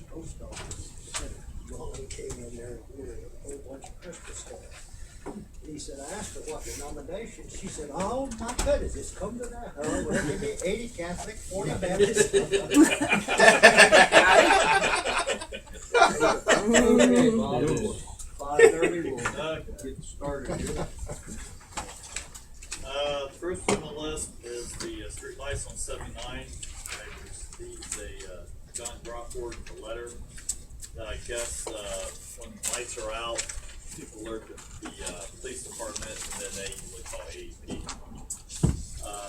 post office. Molly came in there with a whole bunch of Christmas stuff. He said, I asked her what the nomination. She said, oh my goodness, it's come to that. Oh, we're gonna be 80 Catholic, 40 Baptist. Okay, Bob, 5:30, we'll get started. First on the list is the street lights on 79. I received a John Brockford letter that I guess when the lights are out, people alert the police department, and then they usually call AEP.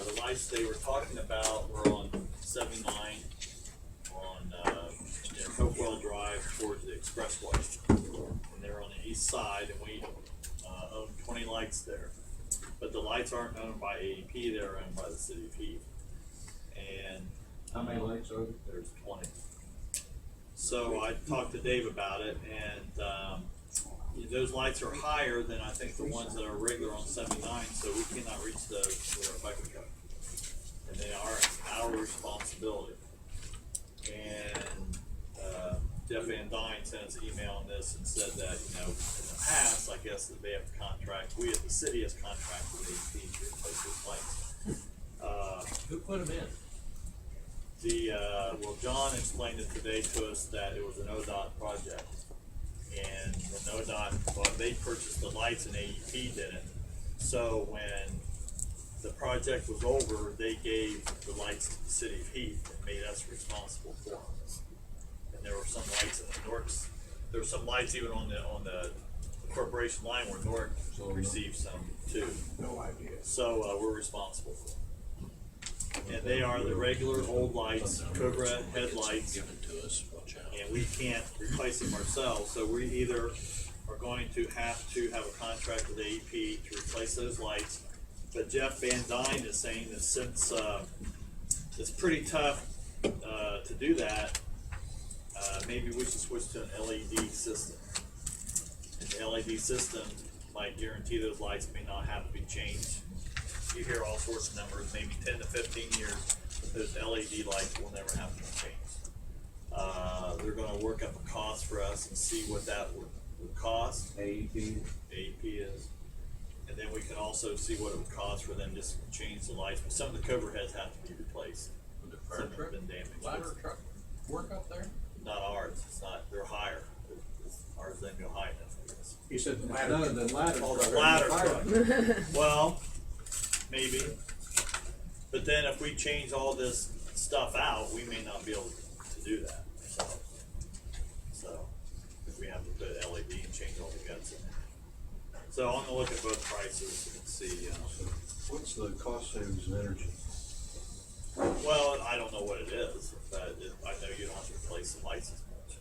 The lights they were talking about were on 79 on Hopewell Drive towards the expressway. And they're on the east side, and we own 20 lights there. But the lights aren't owned by AEP, they're owned by the city of Heath. And how many lights are there? there's 20. So I talked to Dave about it, and those lights are higher than I think the ones that are regular on 79, so we cannot reach those with our bucket code. And they are our responsibility. And Jeff Van Dyne sent us an email on this and said that, in the past, I guess that they have to contract, we as the city has contracted with AEP to replace those lights. Who put them in? Well, John explained it today to us that it was an ODOT project. And when ODOT, well, they purchased the lights and AEP didn't. So when the project was over, they gave the lights to the city of Heath and made us responsible for them. And there were some lights in the Norks. There were some lights even on the corporation line where Nork received some too. No idea. So we're responsible for them. And they are the regular old lights, Cobra headlights, and we can't replace them ourselves. So we either are going to have a contract with AEP to replace those lights. But Jeff Van Dyne is saying that since it's pretty tough to do that, maybe we should switch to an LED system. And the LED system might guarantee those lights may not have to be changed. You hear all sorts of numbers, maybe 10 to 15 years, those LED lights will never have to be changed. They're gonna work up a cost for us and see what that would cost. AEP. AEP is. And then we can also see what it would cost for them just to change the lights, but some of the cover heads have to be replaced. With the Some fire have truck? been damaged. Ladder truck work up there? Not ours, it's not, they're higher. Ours doesn't go high enough, I guess. He said none of the ladder Oh, truck. the ladder truck. Well, maybe. But then if we change all this stuff out, we may not be able to do that. So if we have to put LED and change all the guts in it. So I'm gonna look at both prices and see. What's the cost savings in energy? Well, I don't know what it is, but I know you don't have to replace the lights as much.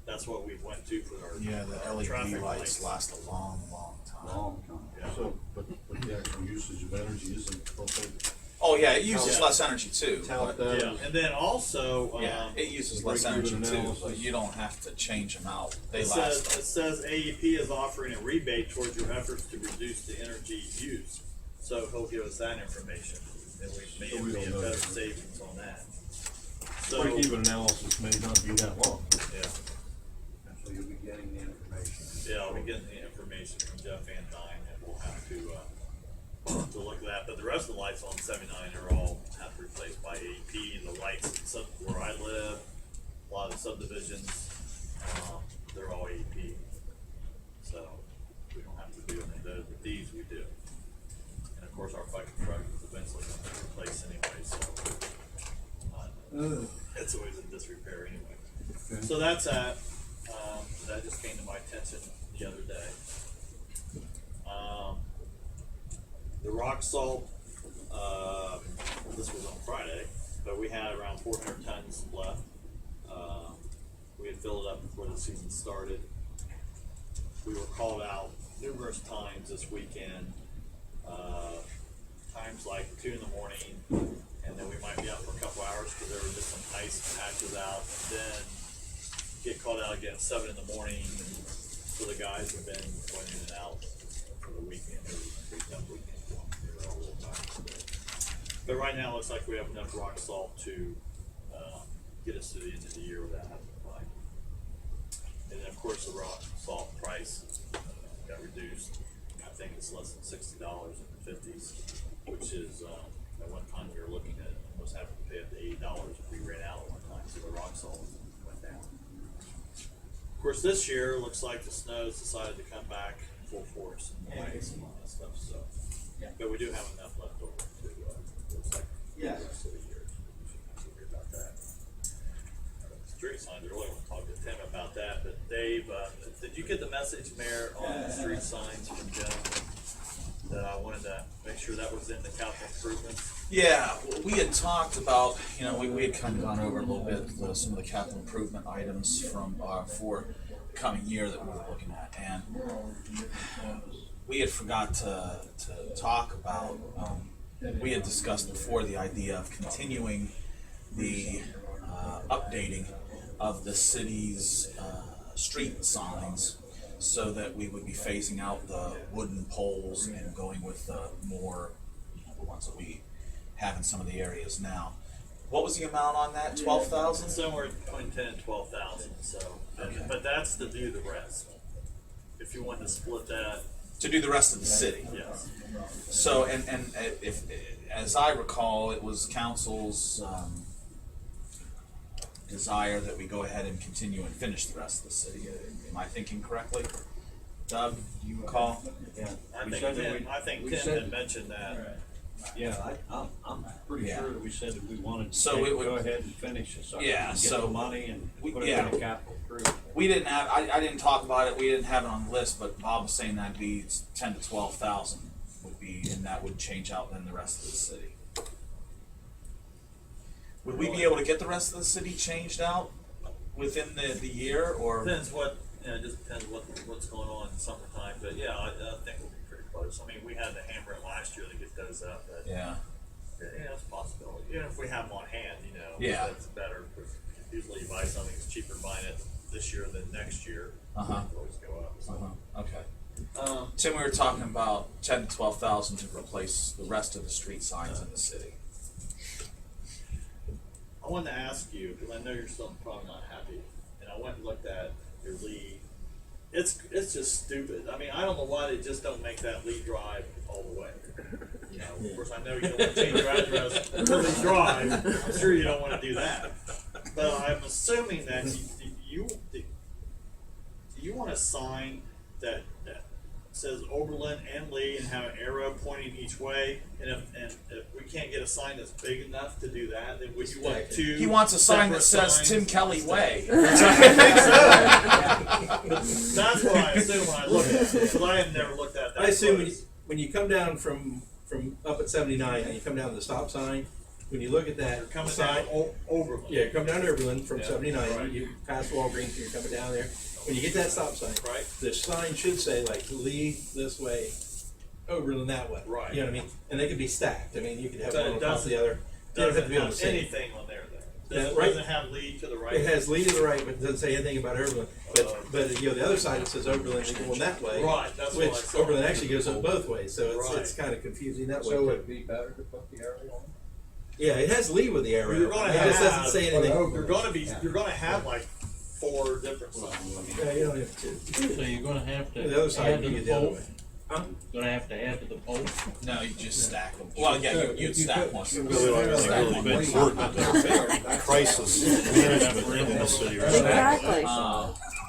That's what we went to for our Yeah, the LED traffic lights last a long, long time. Long time. Yeah. So, but the actual usage of energy isn't, Oh yeah, it uses Yeah. less energy too. tout but- that Yeah, as and then also, Yeah, it uses less break-even energy too, analysis. but you don't have to change them out. They it last. says AEP is offering a rebate towards your efforts to reduce the energy used. So he'll give us that information, and we may So we be don't a know. better savings on that. So, break-even analysis may not be that long. yeah, So you'll be getting the information. yeah, I'll be getting the information from Jeff Van Dyne, and we'll have to look at that. But the rest of the lights on 79 are all have to be replaced by AEP. The lights where I live, a lot of the subdivisions, they're all AEP. So we don't have to do any of those, but these we do. And of course, our bucket truck is eventually going to be replaced anyway, so it's always in disrepair anyway. Okay. So that's that. That just came to my attention the other day. The rock salt, this was on Friday, but we had around 400 tons left. We had filled it up before the season started. We were called out numerous times this weekend, times like 2 in the morning, and then we might be out for a couple hours because there were just some ice patches out, and then get called out again at 7 in the morning. And so the guys have been going in and out for the weekend. It was a pretty tough weekend for them. They were all a little tired. But right now, it looks like we have enough rock salt to get us to the end of the year without having to buy of course, the rock salt price got reduced. I think it's less than $60 in the 50s, which is, at one time we were looking at almost having to pay up to $80 if we ran out at one time, so the rock salt went down. Of course, this year, it looks like the snow's decided to come back full force and ice and all that stuff, so. Yeah. But we do have enough left over to, looks like, Yeah. the rest of the year. We shouldn't have to worry about that. Street signs, I really want to talk to Tim about that, but Dave, did you get the message, Mayor, on the street signs from Jim? That I wanted to make sure that was in the capital improvements? Yeah, we had talked about, we had kind of gone over a little bit some of the capital improvement items from for the coming year that we were looking at, and we had forgot to talk about. We had discussed before the idea of continuing the updating of the city's street signs, so that we would be phasing out the wooden poles and going with the more, the ones that we have in some of the areas now. What was the amount on that? 12,000? Somewhere between 10 and 12,000, so, Okay. but that's to do the rest. If you wanted to split that, To do the rest of the city. yes. So, and if, as I recall, it was council's desire that we go ahead and continue and finish the rest of the city. Am I thinking correctly? Doug, do you recall? Yeah. I We think said that Tim, we- I think we Tim said- had mentioned that. Yeah, I'm pretty Yeah. sure that we said that we wanted to So it would- go ahead and finish it, so we Yeah, can get so the money and we- put it yeah. in the capital improvement. We didn't have, I didn't talk about it, we didn't have it on the list, but Bob was saying that'd be 10 to 12,000 would be, and that would change out then the rest of the city. Would we be able to get the rest of the city changed out within the year, or? Depends what, it just depends what's going on in summertime, but yeah, I think we'll be pretty close. I mean, we had to hammer it last year to get those up, but Yeah, yeah, it's a possibility. Even if we have them on hand, Yeah. that's better, because usually you buy something, it's cheaper buying it this year than next year. Uh-huh. It'll always go up, so. okay. Tim, we were talking about 10 to 12,000 to replace the rest of the street signs in the city. I wanted to ask you, because I know you're still probably not happy, and I went and looked at your lead. It's just stupid. I mean, I don't know why they just don't make that lead drive all the way. Of course, I know you don't want to change your address for lead drive. I'm sure you don't want to do that. But I'm assuming that you want a sign that says Oberlin and Lee and have an arrow pointing each way, and if we can't get a sign that's big enough to do that, then would you want two? He wants a sign that separate says signs? Tim Kelly Way. That's what I assume when I look at it, because I have never looked at that. I assume close. when you come down from up at 79 and you come down to the stop sign, when you look at that You're coming sign, down over. yeah, you come down to Oberlin from Yeah, 79, right. you pass Walgreens, you're coming down there. When you get that stop sign, Right. the sign should say like Lee this way, Oberlin that way. Right. You know what I mean? And they could be stacked. I mean, you could have So one it on top of doesn't- the other. They don't have to Doesn't be on the have same. anything on there then. Yeah, Doesn't, right. doesn't have lead to the right. It has Lee to the right, but it doesn't say anything about Oberlin. But the other side it says Oberlin is going that way. Right, that's what Which I saw. Oberlin actually goes up both ways, so it's Right. kind of confusing that way. So too. it'd be better to put the arrow on? Yeah, it has Lee with the arrow. You're gonna It just have- doesn't say anything. You're gonna have like 4 different signs. Yeah, you don't have to. So you're gonna have to The other side add you to get the the other pole? way. Huh? Gonna have to add to the pole? No, you just stack them. Well, yeah, you'd stack one. Really big important crisis management in the city right now. Exactly.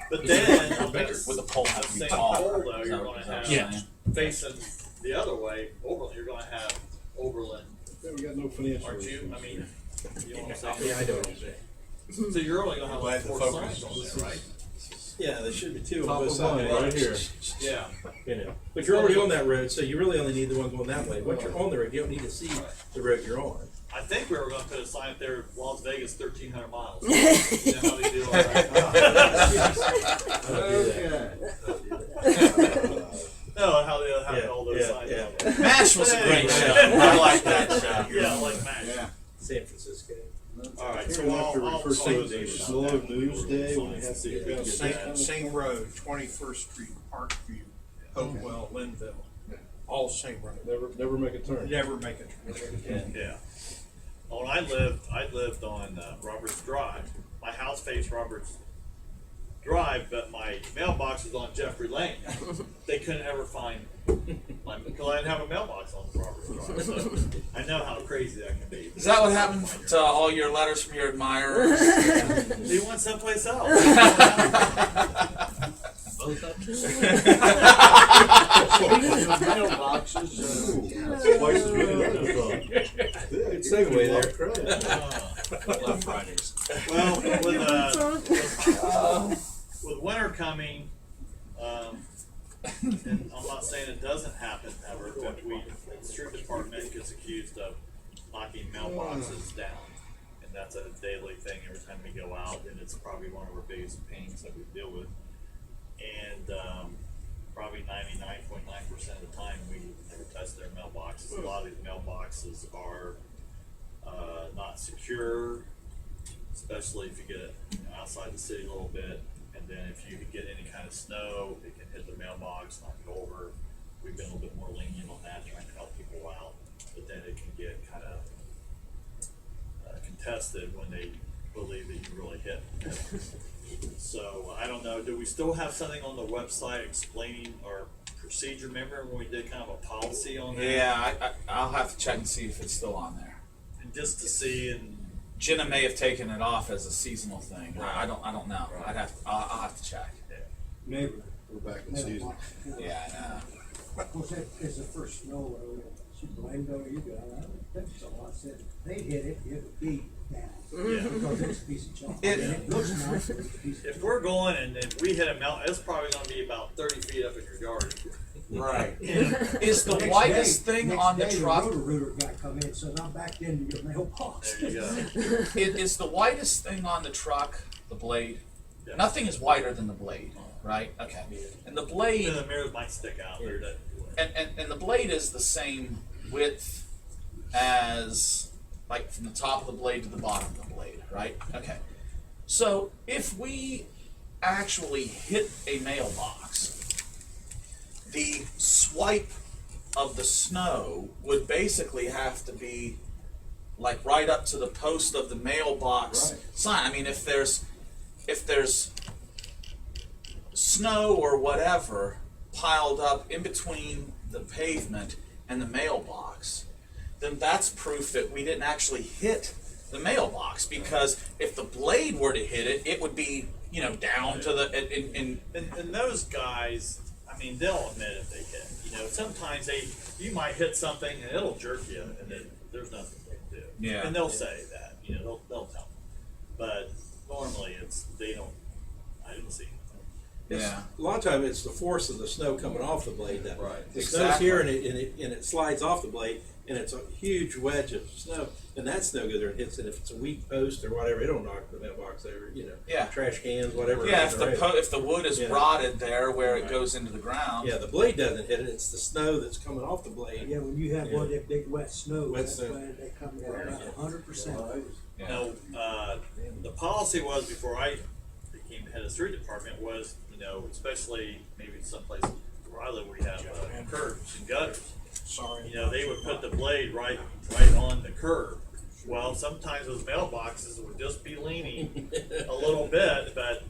But then, Would the pole have to be same taller? pole though, Is you're that- gonna is that what have you're saying? facing the other way, Oberlin, you're gonna have Oberlin, We got no financial. aren't you? I mean, you know what I'm saying? Yeah, I know what you're saying. So you're only gonna have like 4 signs on there, right? Yeah, there should be 2 on Top both of sides mind, right here. Yeah. You know, but you're already on that road, so you really only need the one going that way. Once you're on the road, you don't need to see the road you're on. I think we were gonna put a sign up there, Las Vegas, 1,300 miles. You know how they do all that? No, how they have all those signs on there. MASH was a great show. I like that show. Yeah, like MASH. San Francisco. All right, so We're gonna have to I'll refer talk to to Dave about slow that. news day when we have to get Same, same road, 21st Street, Parkview, Hopewell, Linville, all same road. Never make a turn. Never make it. Yeah. Well, when I lived on Roberts Drive. My house faced Roberts Drive, my mailbox was on Jeffrey Lane. They couldn't ever find my, because I didn't have a mailbox on the property. Drive, so I know how crazy that can be. Is that what happened to all your letters from your admirers? They went someplace else. Both of them? Mailboxes, Twice as many as I thought. Good segue there. Love Fridays. Well, with winter coming, and I'm not saying it doesn't happen ever, but the street department gets accused of knocking mailboxes down. And that's a daily thing every time we go out, and it's probably one of our biggest pains that we deal with. And probably 99.9% of the time we never touch their mailboxes. A lot of these mailboxes are not secure, especially if you get outside the city a little bit. And then if you get any kind of snow, it can hit the mailbox, knock it over. We've been a little bit more lenient on that, trying to help people out. But then it can get kind of contested when they believe that you really hit. So I don't know. Do we still have something on the website explaining our procedure? Remember when we did kind of a policy on that? Yeah, I'll have to check and see if it's still on there. And just to see, and Jenna may have taken it off as a seasonal thing. I don't know. Right. I'll have to check. Neighbor. We're back in season. Yeah, I know. Of course, that is the first snow, she blamed on you guys. I think so. I said, they hit it, it would be down. Yeah. Because it's a piece of chalk. It- And it looks nice, but it's a piece of if we're going and we hit a mountain, it's probably going to be about 30 feet up in your yard. Right. Is the Next widest day- thing next on the day, truck? The rotor guy come in, so now back into your mailbox. There you go. Is the widest thing on the truck the blade? Yeah. Nothing is wider than the blade, right? Okay. And the blade, And the mirrors might stick out there. and the blade is the same width as, like, from the top of the blade to the bottom of the blade, right? Okay. So if we actually hit a mailbox, the swipe of the snow would basically have to be like right up to the post of the mailbox sign. I mean, if there's snow or whatever piled up in between the pavement and the mailbox, then that's proof that we didn't actually hit the mailbox, because if the blade were to hit it, it would be, down to the And those guys, I mean, they'll admit if they hit. Sometimes you might hit something and it'll jerk you, and then there's nothing they can do. Yeah. And they'll say that, they'll tell them. But normally I didn't see anything. yeah. A lot of times it's the force of the snow coming off the blade. That Right. the snow's here and it slides off the blade, and it's a huge wedge of snow, and that snow goes there and hits it. If it's a weak post or whatever, it'll knock the mailbox over. Yeah. Trash cans, whatever. Yeah, is around. if the wood is Yeah. rotted there where it goes into the ground. Yeah, the blade doesn't hit it. It's the snow that's coming off the blade. Yeah, when you have one of them big wet snows, Wet that's snow. when they come down about 100%. Yeah. Now, the policy was, before I became head of the street department, was, especially maybe someplace where I live, we have curbs and gutters. Sorry. They would put the blade right on the curb. Well, sometimes those mailboxes would just be leaning a little bit, but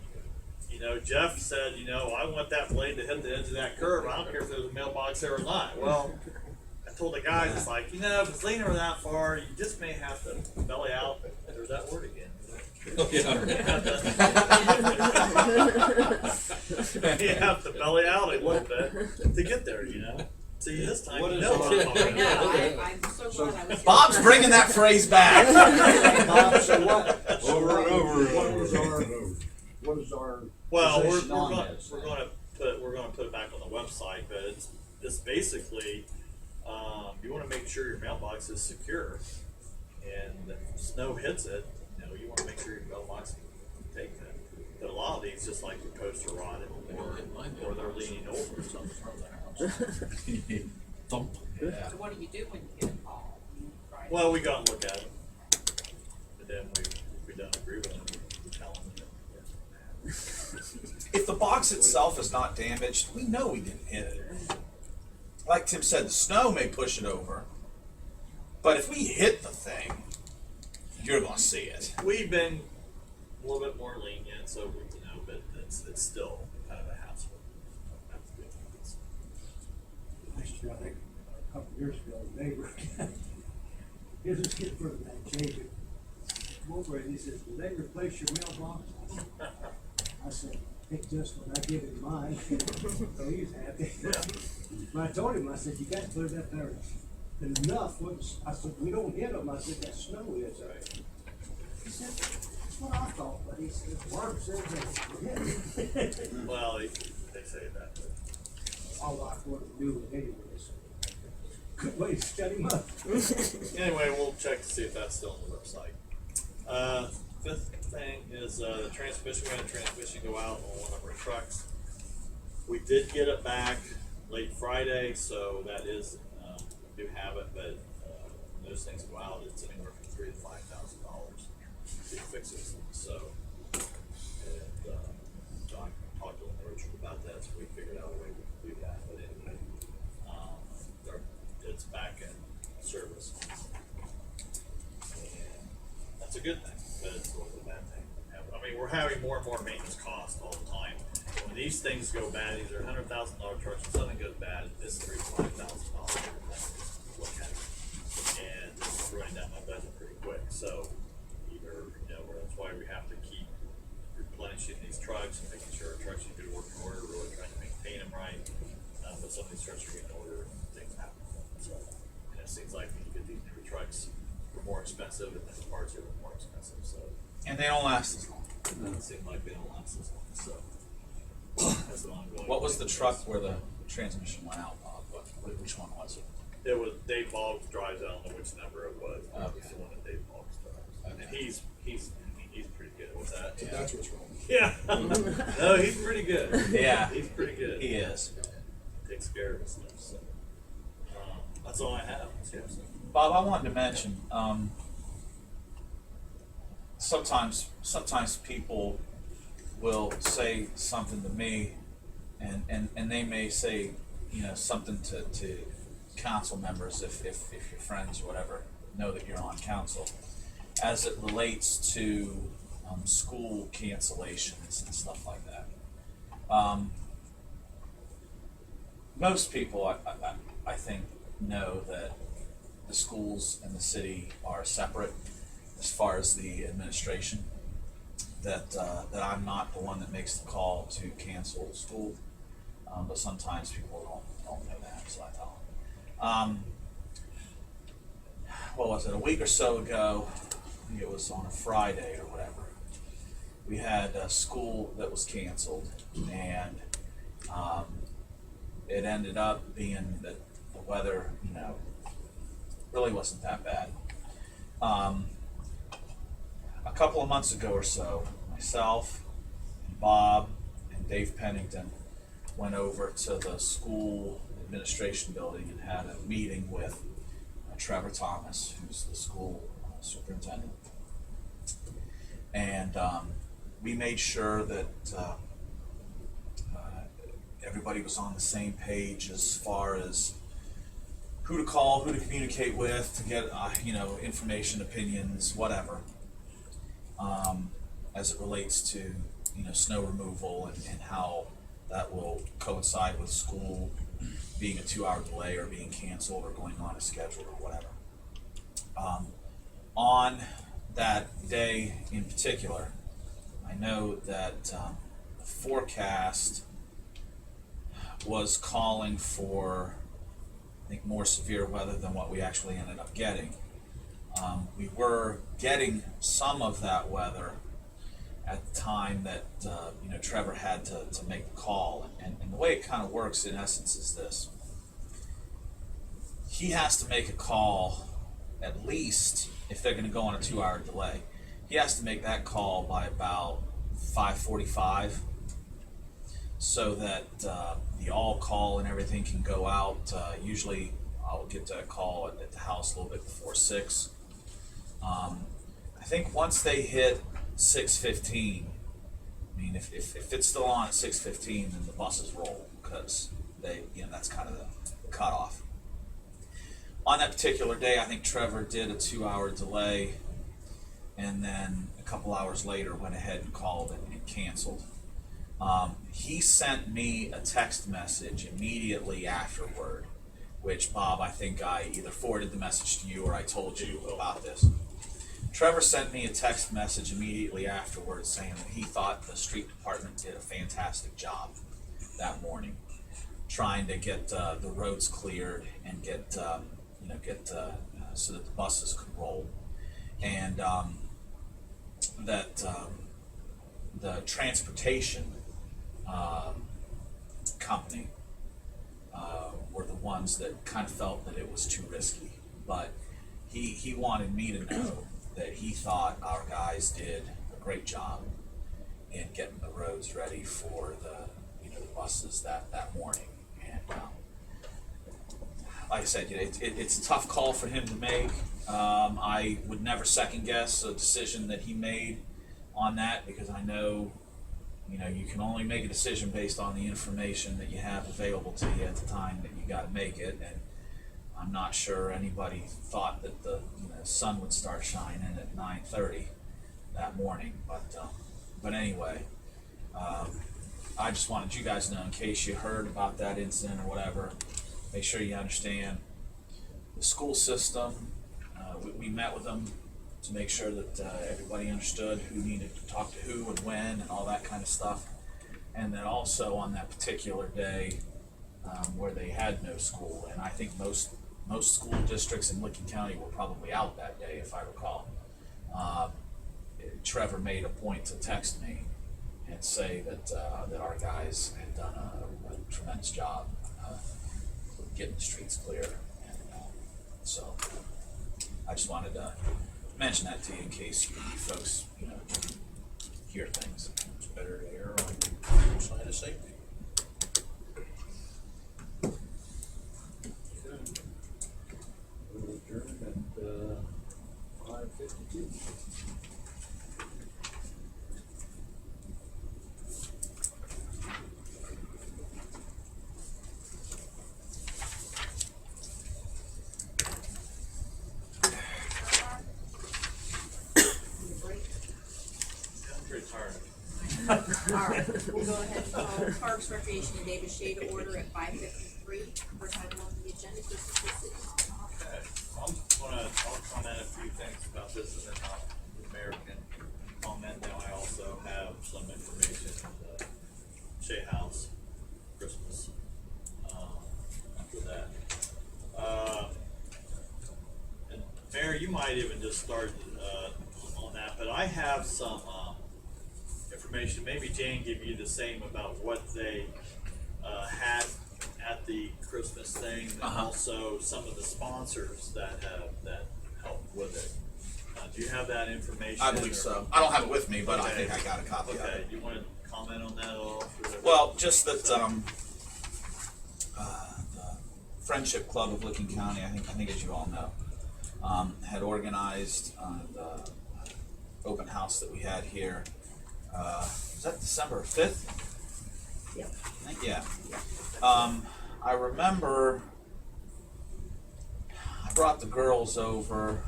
Jeff said, I want that blade to hit the edge of that curb. I don't care if there's a mailbox there or not. Well, I told the guys, it's like, if it's leaning that far, you just may have to belly out. There's that word again. You have to belly out a little bit to get there, See, this time What you is know what I'm our- talking about. I'm so glad I was. Bob's bringing that phrase back. Bob, so what? Over and over and What over is and our, over. what is our Well, position on this? we're going to put it back on the website, but it's basically you want to make sure your mailbox is secure, and if snow hits it, you want to make sure your mailbox can take that. But a lot of these, just like the posts are rotted, or they're leaning over or something from there. Thump. Yeah. So what do you do when you get a call? Right? Well, we go and look at them, and then if we don't agree with them, we tell them that. If the box itself is not damaged, we know we didn't hit it. Like Tim said, the snow may push it over, but if we hit the thing, you're going to see it. We've been a little bit more lenient, so but it's still kind of a hassle. I used to, I think, a couple of years ago, a neighbor, his was getting further than that, Jay, come over and he says, "Will they replace your mailbox?" I said, "It just when I give him mine," so he's happy. But I told him, I said, "You got to put it up there enough." I said, "We don't hit them." I said, "That snow is." He said, "That's what I thought," but he said, "Barb says that." Well, they say that. But My wife wouldn't do it anyways. Good way to shut him up. anyway, we'll check to see if that's still on the website. Fifth thing is the transmission. We had a transmission go out on one of our trucks. We did get it back late Friday, so that is we do have it. But those things go out, it's anywhere from $3,000 to $5,000 to fix it. So, and John talked to Richard about that, so we figured out a way we could do that. But anyway, it's back in service. And that's a good thing, but it's a little bad thing. I mean, we're having more and more maintenance costs all the time. When these things go bad, these are $100,000 trucks. When something goes bad, it's $3,000 to $5,000. Look at it, and it's running down my budget pretty quick. So either that's why we have to keep replenishing these trucks and making sure our trucks are in good working order. Really trying to maintain them right. But some of these trucks are getting older and things happen. So, and it seems like when you get these newer trucks, they're more expensive, and the parts are more expensive. So. And they don't last as long. It doesn't seem like they don't last as long, so. That's an ongoing. What was the truck where the transmission went out, Bob? Which one was it? It was Dave Boggs drives, I don't know which number it was, but it was Okay. the one that Dave Boggs drives. And he's pretty good with that. So that's what's wrong. Yeah. No, he's pretty good. Yeah. He's pretty good. He is. Takes care of his stuff, so. That's all I have. Seriously. Bob, I wanted to mention, sometimes people will say something to me, and they may say, something to council members if your friends or whatever know that you're on council, as it relates to school cancellations and stuff like that. Most people, I think, know that the schools and the city are separate as far as the administration. That I'm not the one that makes the call to cancel school, but sometimes people don't know that, so I tell them. What was it? A week or so ago, I think it was on a Friday or whatever. We had a school that was canceled, and it ended up being that the weather, really wasn't that bad. A couple of months ago or so, myself, and Bob, and Dave Pennington went over to the school administration building and had a meeting with Trevor Thomas, who's the school superintendent. And we made sure that everybody was on the same page as far as who to call, who to communicate with, to get information, opinions, whatever, as it relates to snow removal and how that will coincide with school being a 2-hour delay or being canceled or going on a schedule or whatever. On that day in particular, I know that the forecast was calling for, I think, more severe weather than what we actually ended up getting. We were getting some of that weather at the time that Trevor had to make the call, and the way it kind of works in essence is this: he has to make a call, at least if they're going to go on a 2-hour delay. He has to make that call by about 5:45, so that the all call and everything can go out. Usually I'll get to a call at the house a little bit before 6. I think once they hit 6:15, I mean, if it's still on at 6:15, then the buses roll, because that's kind of the cutoff. On that particular day, I think Trevor did a 2-hour delay, and then a couple hours later went ahead and called and canceled. He sent me a text message immediately afterward, which, Bob, I think I either forwarded the message to you or I told you about this. Trevor sent me a text message immediately afterwards saying that he thought the street department did a fantastic job that morning, trying to get the roads cleared and get so that the buses could roll, and that the transportation company were the ones that kind of felt that it was too risky. But he wanted me to know that he thought our guys did a great job in getting the roads ready for the buses that morning. And like I said, it's a tough call for him to make. I would never second guess a decision that he made on that, because I know you can only make a decision based on the information that you have available to you at the time that you got to make it. And I'm not sure anybody thought that the sun would start shining at 9:30 that morning. But anyway, I just wanted you guys to know, in case you heard about that incident or whatever, make sure you understand the school system. We met with them to make sure that everybody understood who needed to talk to who and when and all that kind of stuff. And then also on that particular day where they had no school, and I think most school districts in Licking County were probably out that day, if I recall. Trevor made a point to text me and say that our guys had done a tremendous job getting the streets clear. And so I just wanted to mention that to you in case you folks hear things. It's better to err on your side of safety. We'll adjourn at 5:52. Alright, we'll go ahead and call Parks, Recreation, and Davis Shade to order at 5:53. First item on the agenda is the city. Okay, I'll comment a few things about this, and then the mayor can comment. Now I also have some information on the Shea House Christmas after that. And Mayor, you might even just start on that, but I have some information. Maybe Jane give you the same about what they had at the Christmas thing, and also some of the sponsors that helped with it. Do you have that information? I believe so. I don't have it with me, but I think I got a copy of Okay, it. do you want to comment on that at all? Well, just that the Friendship Club of Licking County, I think as you all know, had organized the open house that we had here. Was that December 5th? Yep. I think, yeah. I remember I brought the girls over.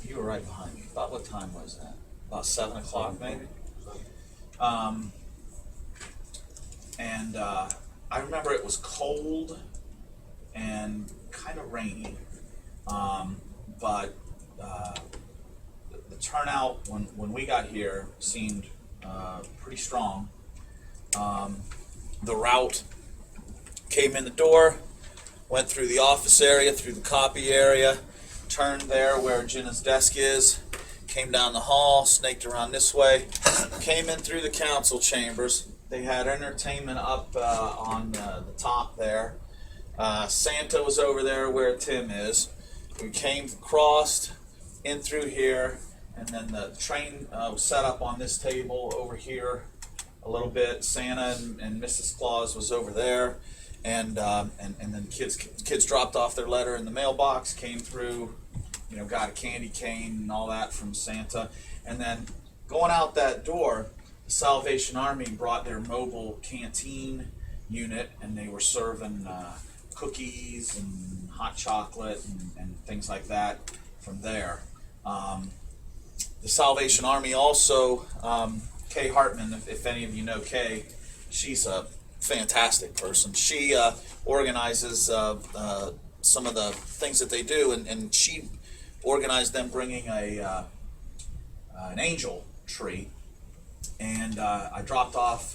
You were right behind me. About what time was that? About 7 o'clock maybe? And I remember it was cold and kind of rainy. But the turnout when we got here seemed pretty strong. The route came in the door, went through the office area, through the copy area, turned there where Jenna's desk is, came down the hall, snaked around this way, came in through the council chambers. They had entertainment up on the top there. Santa was over there where Tim is. We came, crossed in through here, and then the train was set up on this table over here a little bit. Santa and Mrs. Claus was over there, and then kids dropped off their letter in the mailbox, came through, got a candy cane and all that from Santa, and then going out that door, the Salvation Army brought their mobile canteen unit, and they were serving cookies and hot chocolate and things like that from there. The Salvation Army also Kay Hartman, if any of you know Kay, she's a fantastic person. She organizes some of the things that they do, and she organized them bringing an angel tree. And I dropped off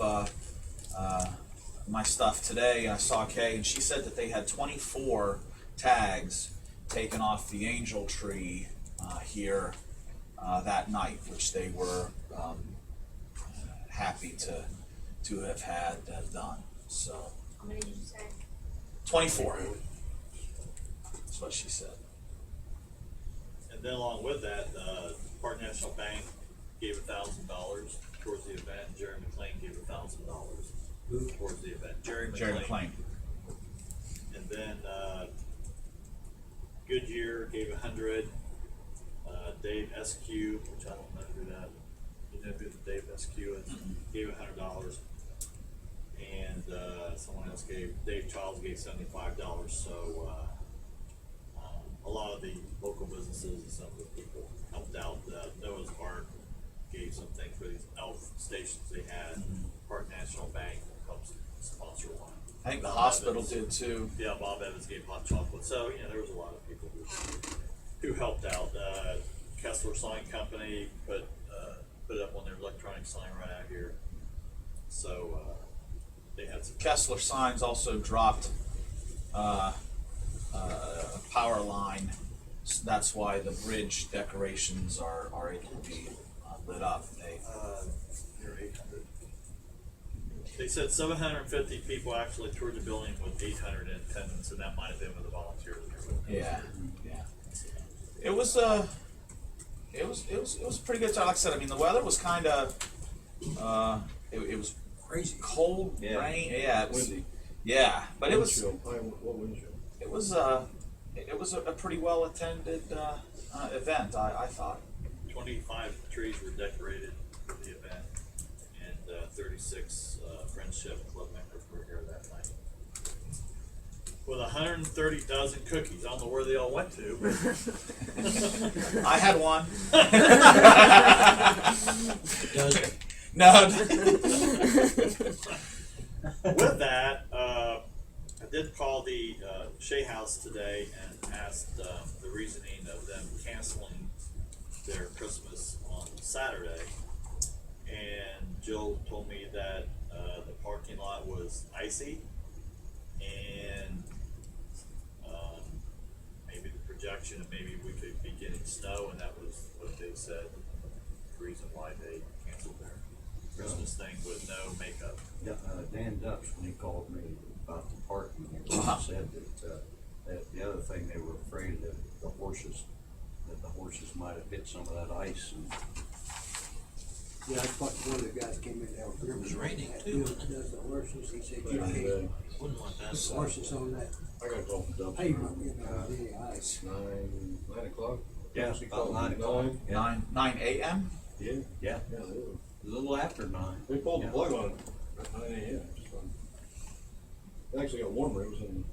my stuff today. I saw Kay, and she said that they had 24 tags taken off the angel tree here that night, which they were happy to have had done. So How many did you say? 24. That's what she said. And then along with that, Park National Bank gave $1,000 towards the event. Jerry McLean gave $1,000 towards the event. Jerry McLean. And then Goodyear gave 100. Dave SQ, which I don't know who that. You know who the Dave SQ is? Gave $100. And someone else gave. Dave Childs gave $75. So a lot of the local businesses and some of the people helped out. Noah's Ark gave something for these elf stations they had. Park National Bank helped sponsor one. I think the Bob hospital Evans. did too. Yeah, Bob Evans gave hot chocolate. So, there was a lot of people who helped out. Kessler Sign Company put up on their electronic sign right out here. So they had some. Kessler Signs also dropped a power line. So that's why the bridge decorations are able to be lit up. They're 800. They said 750 people actually toured the building with 800 in attendance, and that might have been with the volunteers. Yeah. It was a pretty good time. Like I said, I mean the weather was kind of it was Crazy. cold, Yeah. rain. Yeah, it was, Windy. yeah, but it was What wind chill? it was a pretty well attended event. I thought. 25 trees were decorated for the event, and 36 Friendship Club members were here that night. With 130 dozen cookies. I don't know where they all went to. I had one. Does No. With that, I did call the Shea House today and asked the reasoning of them canceling their Christmas on Saturday. And Jill told me that the parking lot was icy and maybe the projection and maybe we could be getting snow, and that was what they said, the reason why they canceled their Christmas thing with no makeup. Dan Dutch, when he called me about the parking, he said that the other thing, they were afraid that the horses might have hit some of that ice. And Yeah, I thought one of the guys came in down here. It was raining too, wasn't it? Does the horses, he said, you but, can't Wouldn't want that. put the horses on that I got a call from Dubs. pavement, with any ice. 9 o'clock? yeah, He about called 9 me. o'clock. Yeah, 9 a.m. yeah, Yeah, they were. a little after 9. They pulled the Yeah. plug on it at 9 a.m. It actually got warmer. It was in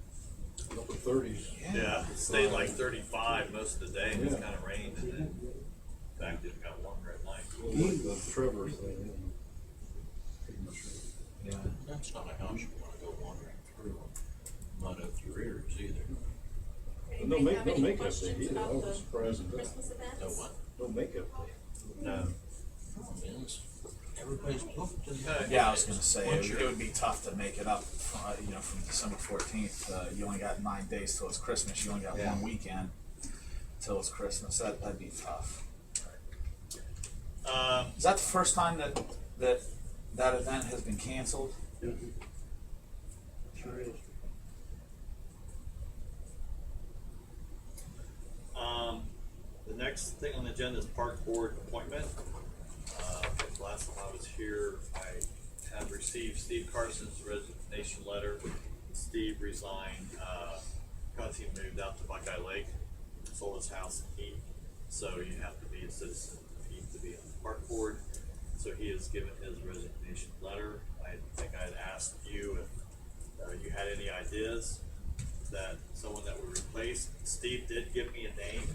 upper 30s. Yeah, it stayed like 35 most of the day, and it's Yeah. kind of rained, and then in fact it got warmer at night. It was like the Trevor thing. Yeah. That's not a house you wanna go wandering through, not up your ears either. But no Anybody have any makeup day questions either. I about was the surprised at that. Christmas events? No what? No makeup day. No. Oh, man, everybody's booked and. Yeah, I was gonna say Once it you're- would be tough to make it up. From December 14th, you only got 9 days till it's Christmas. You only got Yeah. one weekend till it's Christmas. That'd be tough. Is that the first time that event has been canceled? Sure is. The next thing on the agenda is park board appointment. Last time I was here, I had received Steve Carson's resignation letter. Steve resigned, because he moved out to Buckeye Lake, sold his house in Heath. So you have to be a citizen of Heath to be on the park board. So he has given his resignation letter. I think I had asked you if you had any ideas that someone that would replace. Steve did give me a name,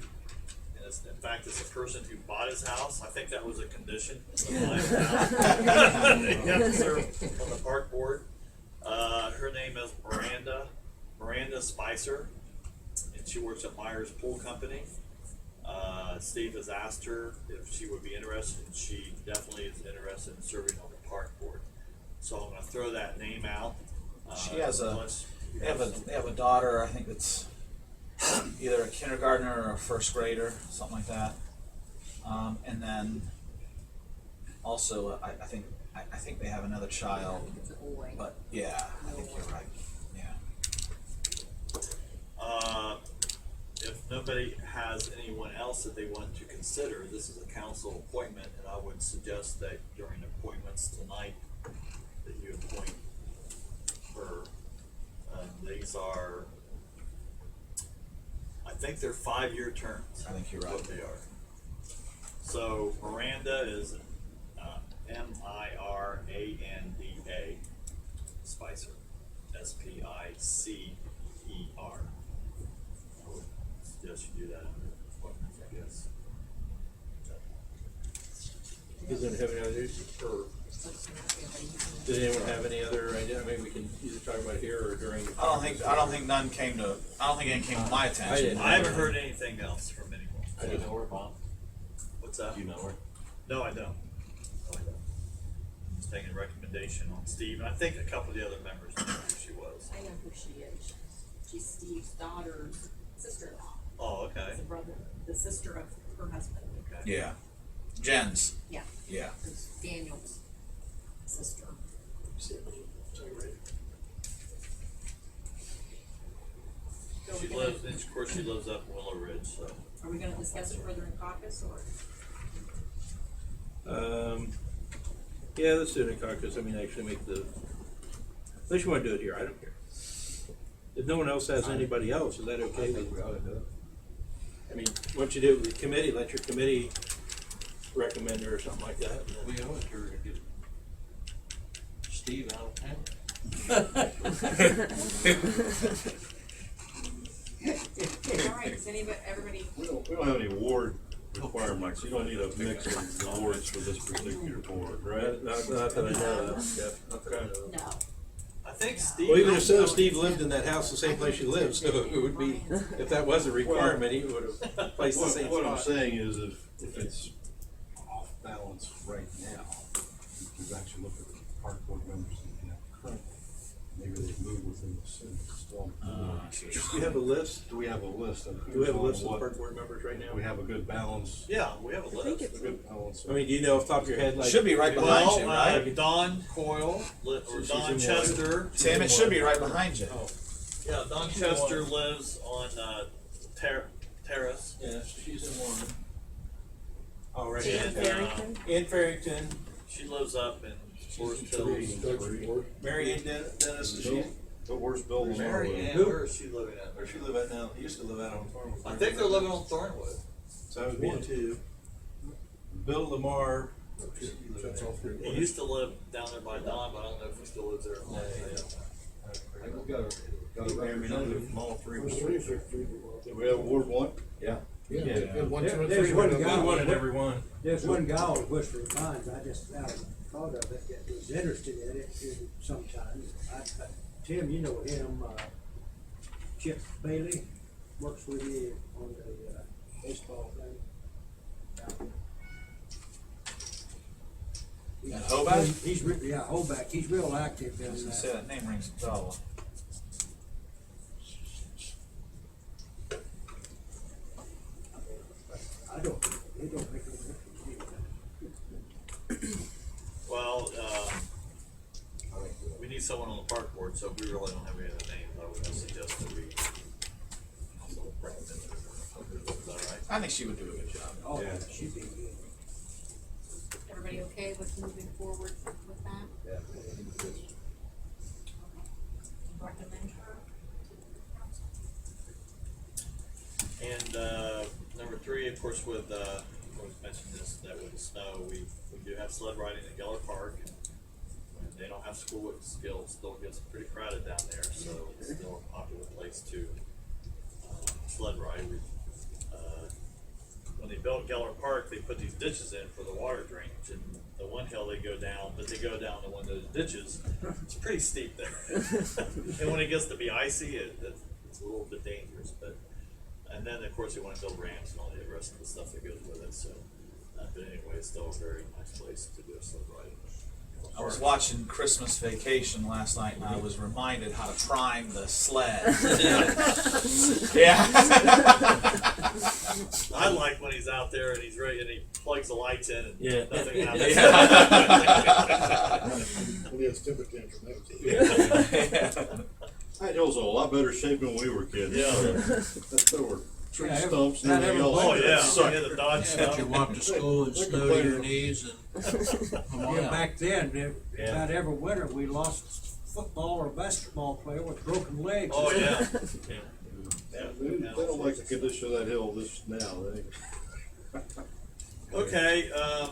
and in fact, it's the person who bought his house. I think that was a condition of buying the house. They have to serve on the park board. Her name is Miranda Spicer, and she works at Myers Pool Company. Steve has asked her if she would be interested, and she definitely is interested in serving on the park board. So I'm gonna throw that name out. She has unless you they have a daughter, I think it's either a kindergartner or a first grader, something like that. And then also, I think they have another child, It's a boy. but yeah, I think you're right, yeah. If nobody has anyone else that they want to consider, this is a council appointment, and I would suggest that during appointments tonight, that you appoint her. These are, I think they're 5-year terms. I think you're right. What they are. So Miranda is Miranda Spicer, Spicer. I would suggest you do that under appointments, I guess. Does anyone have any other, or does anyone have any other idea? I mean, we can either talk about it here or during. I don't think any came to my attention. didn't. I haven't heard anything else from anyone. Do you know her, Bob? What's that? Do you know her? No, I don't. No, I don't. I'm just taking a recommendation on Steve, and I think a couple of the other members knew who she was. I know who she is. She's Steve's daughter's sister-in-law. Oh, okay. The brother, the sister of her husband. Okay. Yeah, Jen's, Yeah, yeah. it's Daniel's sister. So She we're gonna- lives, and of course, she lives up in Willow Ridge, so. Are we gonna discuss it further in caucus, or? Yeah, let's do it in caucus. I mean, actually make the, unless you wanna do it here, I don't care. If no one else has anybody else, is that okay I with think we ought to do it. I mean, once you do it with the committee, let your committee recommend her or something like that. and then- We owe it to her to get Steve out of town. All right, does anybody, everybody, We don't have any award requirements, you don't need a mix of awards for this particular board, right? Not that I know of, Jeff. Not that I know of. no. I think Steve. Well, even if so, Steve lived in that house the same place you live, so it would be, if that was a requirement, he would have placed the same What I'm spot. saying is if it's off balance right now, we've actually looked at the park board members that we have currently. Maybe they've moved within the city, still. Do you have a list? Do we have a list of Do we have a who's on list of what? park board members right now? We have a good balance, Yeah, we have a list. a good balance. I mean, do you know off the top of your head, like? Should be right behind Well, you, right? Don Coyle, or She's Don in Chester. Tim, it should be right behind you. Oh, Yeah, Don Chester lives on, Terrace. yeah, she's in one. All right. And, Ann Farrington, she lives up in Forest Three. Hills. Mary Ann Dennis, is she? But where's Bill Lamar? Mary Ann, Who? where is she living at? Where she live at now? He used to live out on Farm. I think they're living on Thornwood. So that would be the two. Bill Lamar. That's all three. He used to live down there by Don, but I don't know if he still lives there. I think we got a representative from all three. Do we have Ward 1? Yeah. Yeah. There's one guy. One in every one. There's one guy on Whistler Pines, I just thought of it, that was interested in it sometime. Tim, you know him, Chip Bailey, works with you on the, baseball thing. And Hobart? Yeah, Hobart, he's real active I was in gonna say, that. that name rings a bell. They don't make any difference. Well, we need someone on the park board, so if we really don't have any other names, I would suggest that we also recommend her. Is that right? I think she would do a good job. Oh, Yeah. she'd be good. Everybody okay with moving forward with that? Yeah. Recommend her? And, number 3, of course, with, I always mention this, that with the snow, we do have sled riding at Geller Park. And when they don't have school at Skill, it still gets pretty crowded down there, so it's still a popular place to, sled ride. when they built Geller Park, they put these ditches in for the water drainage, and the one hill they go down, but they go down to one of those ditches, it's pretty steep there. And when it gets to be icy, it's a little bit dangerous, but, and then of course they wanna build ramps and all the rest of the stuff that goes with it, so, but anyway, it's still a very nice place to do a sled ride. I was watching Christmas Vacation last night, and I was reminded how to prime the sled. Yeah. I like when he's out there and he's ready and he plugs the lights in and Yeah. nothing happens. When he has temper tantrum, that was it. That hill's in a lot better shape than we were kids. Yeah. There were tree Yeah, stumps and that everything ever- else. Oh, yeah, Sucked. yeah, the Dodge stuff. You walk to school and snow to your knees and come on Yeah, out. back then, Yeah. about every winter, we lost football or basketball player with broken legs. Oh, yeah. They don't like the condition of that hill this now. Okay, I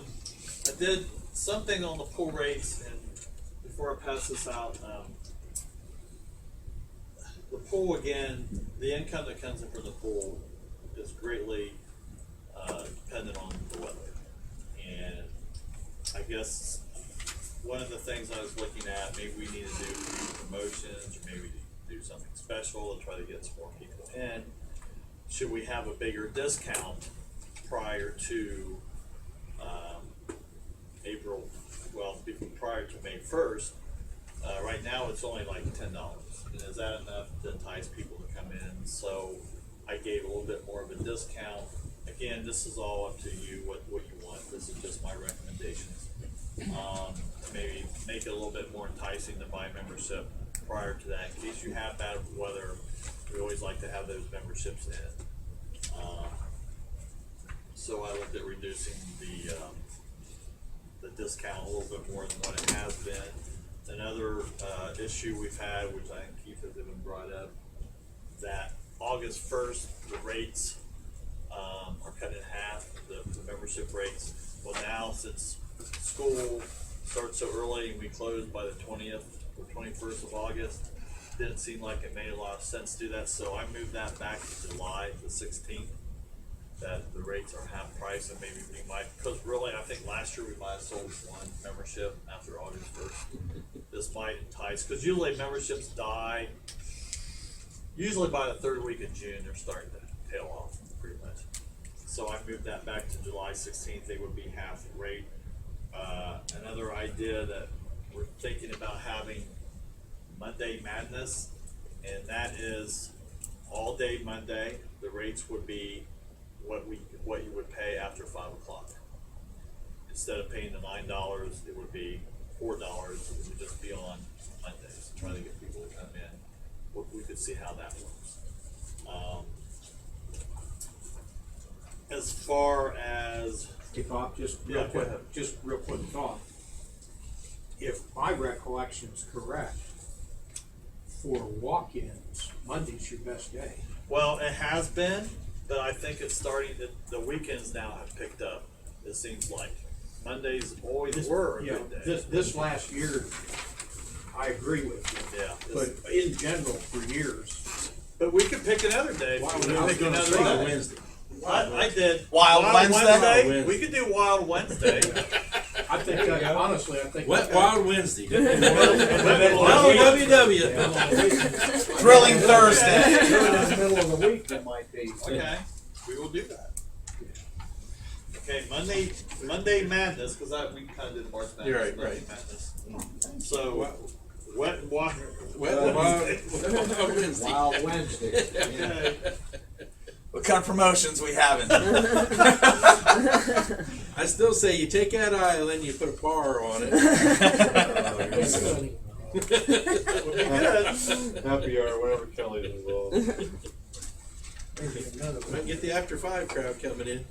did something on the pool rates, and before I pass this out, the pool again, the income that comes in from the pool is greatly dependent on the weather. And I guess one of the things I was looking at, maybe we need to do promotions, or maybe do something special to try to get some more people in. Should we have a bigger discount prior to April, well, prior to May 1st? Right now, it's only like $10. And is that enough to entice people to come in? So I gave a little bit more of a discount. Again, this is all up to you, what you want. This is just my recommendations. Maybe make it a little bit more enticing to buy membership prior to that. In case you have bad weather, we always like to have those memberships in. So I looked at reducing the discount a little bit more than what it has been. Another issue we've had, which I think Heath has even brought up, that August 1st, the rates are cut in half, the membership rates. Well, now since school starts so early and we close by the 20th or 21st of August, didn't seem like it made a lot of sense to do that, so I moved that back to July the 16th. That the rates are half price, and maybe we might, because really I think last year we might have sold one membership after August 1st. This might entice, because usually memberships die, usually by the third week of June, they're starting to tail off pretty much. So I moved that back to July 16th, they would be half the rate. Another idea that we're thinking about having Monday Madness, and that is all day Monday. The rates would be what you would pay after 5 o'clock. Instead of paying the $9, it would be $4. It would just be on Mondays, trying to get people to come in. We could see how that works. As far as Bob, just Yeah, real go quick, ahead. just real quick thought. If my recollection is correct, for walk-ins, Monday's your best day. well, it has been, but I think it's starting. The weekends now have picked up. It seems like Mondays always were a Yeah, good day. this last year, I agree with you. Yeah, But in general, for years, but we could pick another day. Why If would we I pick was gonna another say day. Wednesday. I did Wild Wednesday? We could do Wild Wednesday. I think, honestly, I think. Wet Wild Wednesday. WW. Thrilling Thursday. In the middle of the week, it might be. Okay, we will do that. Okay, Monday Madness, because we kind of did March Madness. You're right, Monday right. Madness. So wet water. Wet Wild Wednesday. Wild Wednesday. Okay. What kind of promotions we having? I still say you take that aisle and you put a bar on it. Happy hour, whenever Kelly is involved. Maybe another one. Might get the after 5 crowd coming in.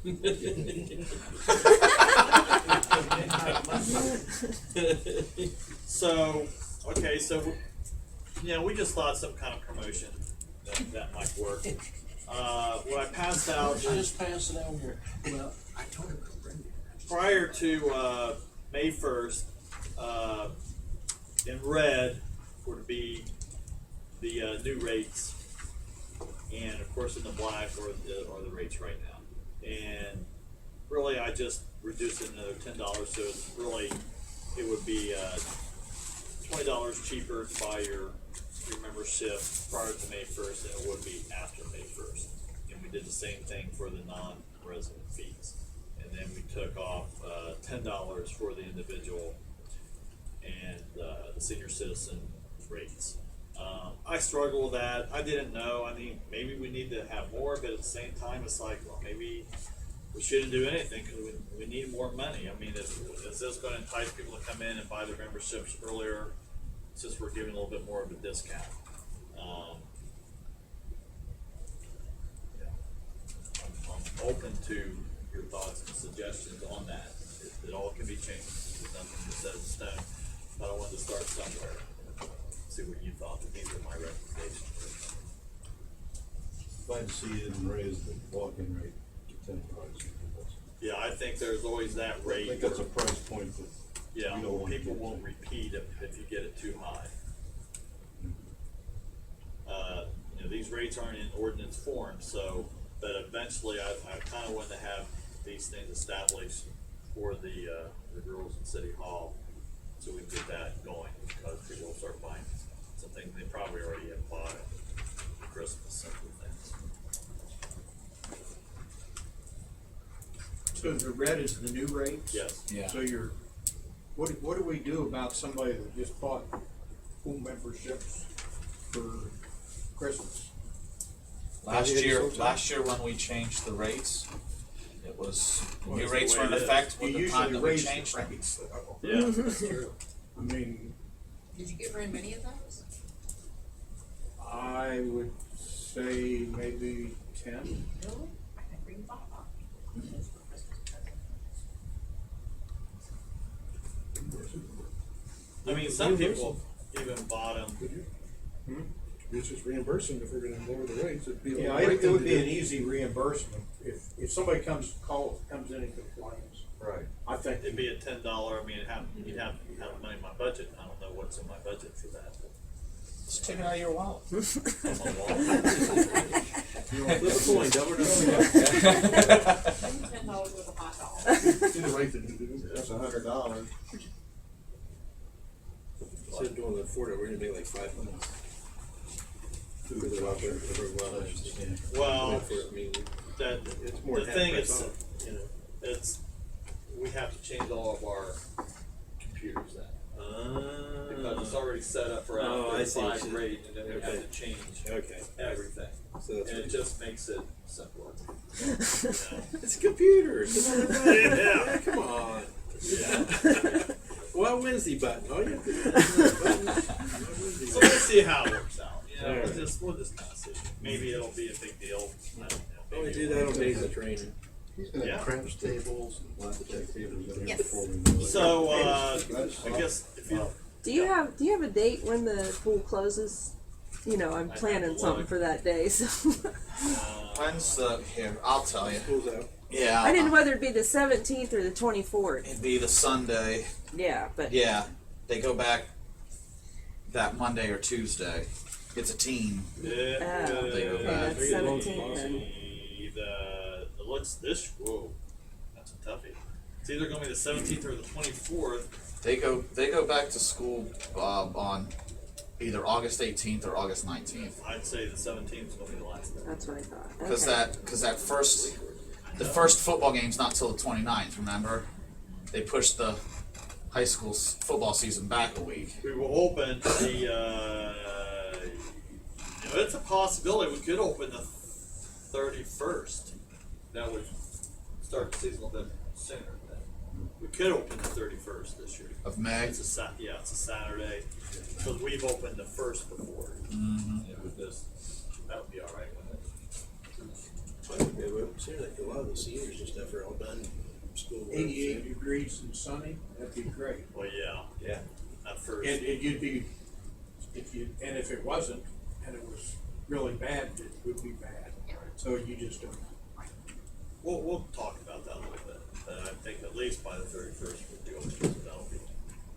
So, okay, so, we just thought some kind of promotion that might work. What I passed out, Just pass it on here. Well, I told him to bring it. prior to May 1st, in red would be the new rates, and of course in the black are the rates right now. And really, I just reduced it another $10, so it's really, it would be, $20 cheaper to buy your membership prior to May first than it would be after May first. And we did the same thing for the non-resident fees. And then we took off, $10 for the individual and, the senior citizen rates. I struggle with that. I didn't know. I mean, maybe we need to have more, but at the same time, it's like, well, maybe we shouldn't do anything because we need more money. I mean, is this going to entice people to come in and buy their memberships earlier since we're giving a little bit more of a discount? I'm open to your thoughts and suggestions on that. It all can be changed. There's nothing that's set in stone. But I wanted to start somewhere. See what you thought. These are my recommendations. Glad to see it and raise the walk-in rate to $10. Yeah, I think there's always that I rate. think that's a price point that Yeah, you don't want to people get won't to. repeat if you get it too high. These rates aren't in ordinance form, so, but eventually I kind of want to have these things established for the girls in City Hall, so we can get that going, because people will start buying some things they probably already have bought for Christmas, simple things. So the red is the new rates? Yes. Yeah. So what do we do about somebody that just bought full memberships for Christmas? Last year when we changed the rates, it was, Well, new it's rates the were in way it is. effect You with the usually time that we raise changed the them. rates. Yeah, that's true. I mean, Did you get rid of many of those? I would say maybe 10. Really? I can bring 5 up. I mean, some people even bought them. It's just reimbursing if we're gonna lower the rates, it'd be. Yeah, it would be an easy reimbursement if somebody comes in and complains. Right. I think It'd be a $10. I mean, you'd have money in my budget. I don't know what's in my budget for that. Just take it out of your wallet. On my wall. Flip a coin, double or $10 with a hot dog. Either way, that's $100. Instead of doing the 4, we're gonna make like 5 minutes. For the voucher, for the voucher. Well, For it, I mean, that, it's more the than thing half is, price off, you know. it's, we have to change all of our computers then. Because it's already set up for Oh, our I see what 35 you- rate, and then we have okay. to change Okay. everything. So that's And it what just makes it simpler. You know? it's computers. Come on, Yeah. come on. Yeah. Well, Wednesday button. Oh, yeah. Button. So let's see how it works out. You know, All we'll right. just kind of see. Maybe it'll be a big deal. I don't know. Only Maybe do it that won't. on days of training. He's gonna Yeah. have craps tables and blackjack tables in there Yes. before we know it. So, I guess if you, Do you have a date when the pool closes? You know, I'm I planning have to something look. for that day, so When's the, here, I'll tell you. School's out. Yeah. I didn't know whether it'd be the 17th or the 24th. It'd be the Sunday. Yeah, but Yeah. They go back that Monday or Tuesday. It's a team. yeah, They go okay, back. that's 17th then. This, whoa, that's a toughie. It's either gonna be the 17th or the 24th. They go back to school on either August 18th or August 19th. I'd say the 17th is gonna be the last day. That's what I thought. Because Okay. that first football game's not till the 29th, remember? They pushed the high school football season back a week. We will open it's a possibility we could open the 31st. That would start the season a little bit sooner. We could open the 31st this year. Of May. It's a Saturday, because we've opened the first before. It would just, that would be all right, wouldn't it? Okay, well, it seems like a lot of the seniors and stuff are all done school. work. 88 degrees and sunny, that'd be great. Well, yeah, at first. And you'd be, and if it wasn't, and it was really bad, it would be bad. So you just don't. We'll talk about that a little bit, but I think at least by the 31st we'll be open, so that'll be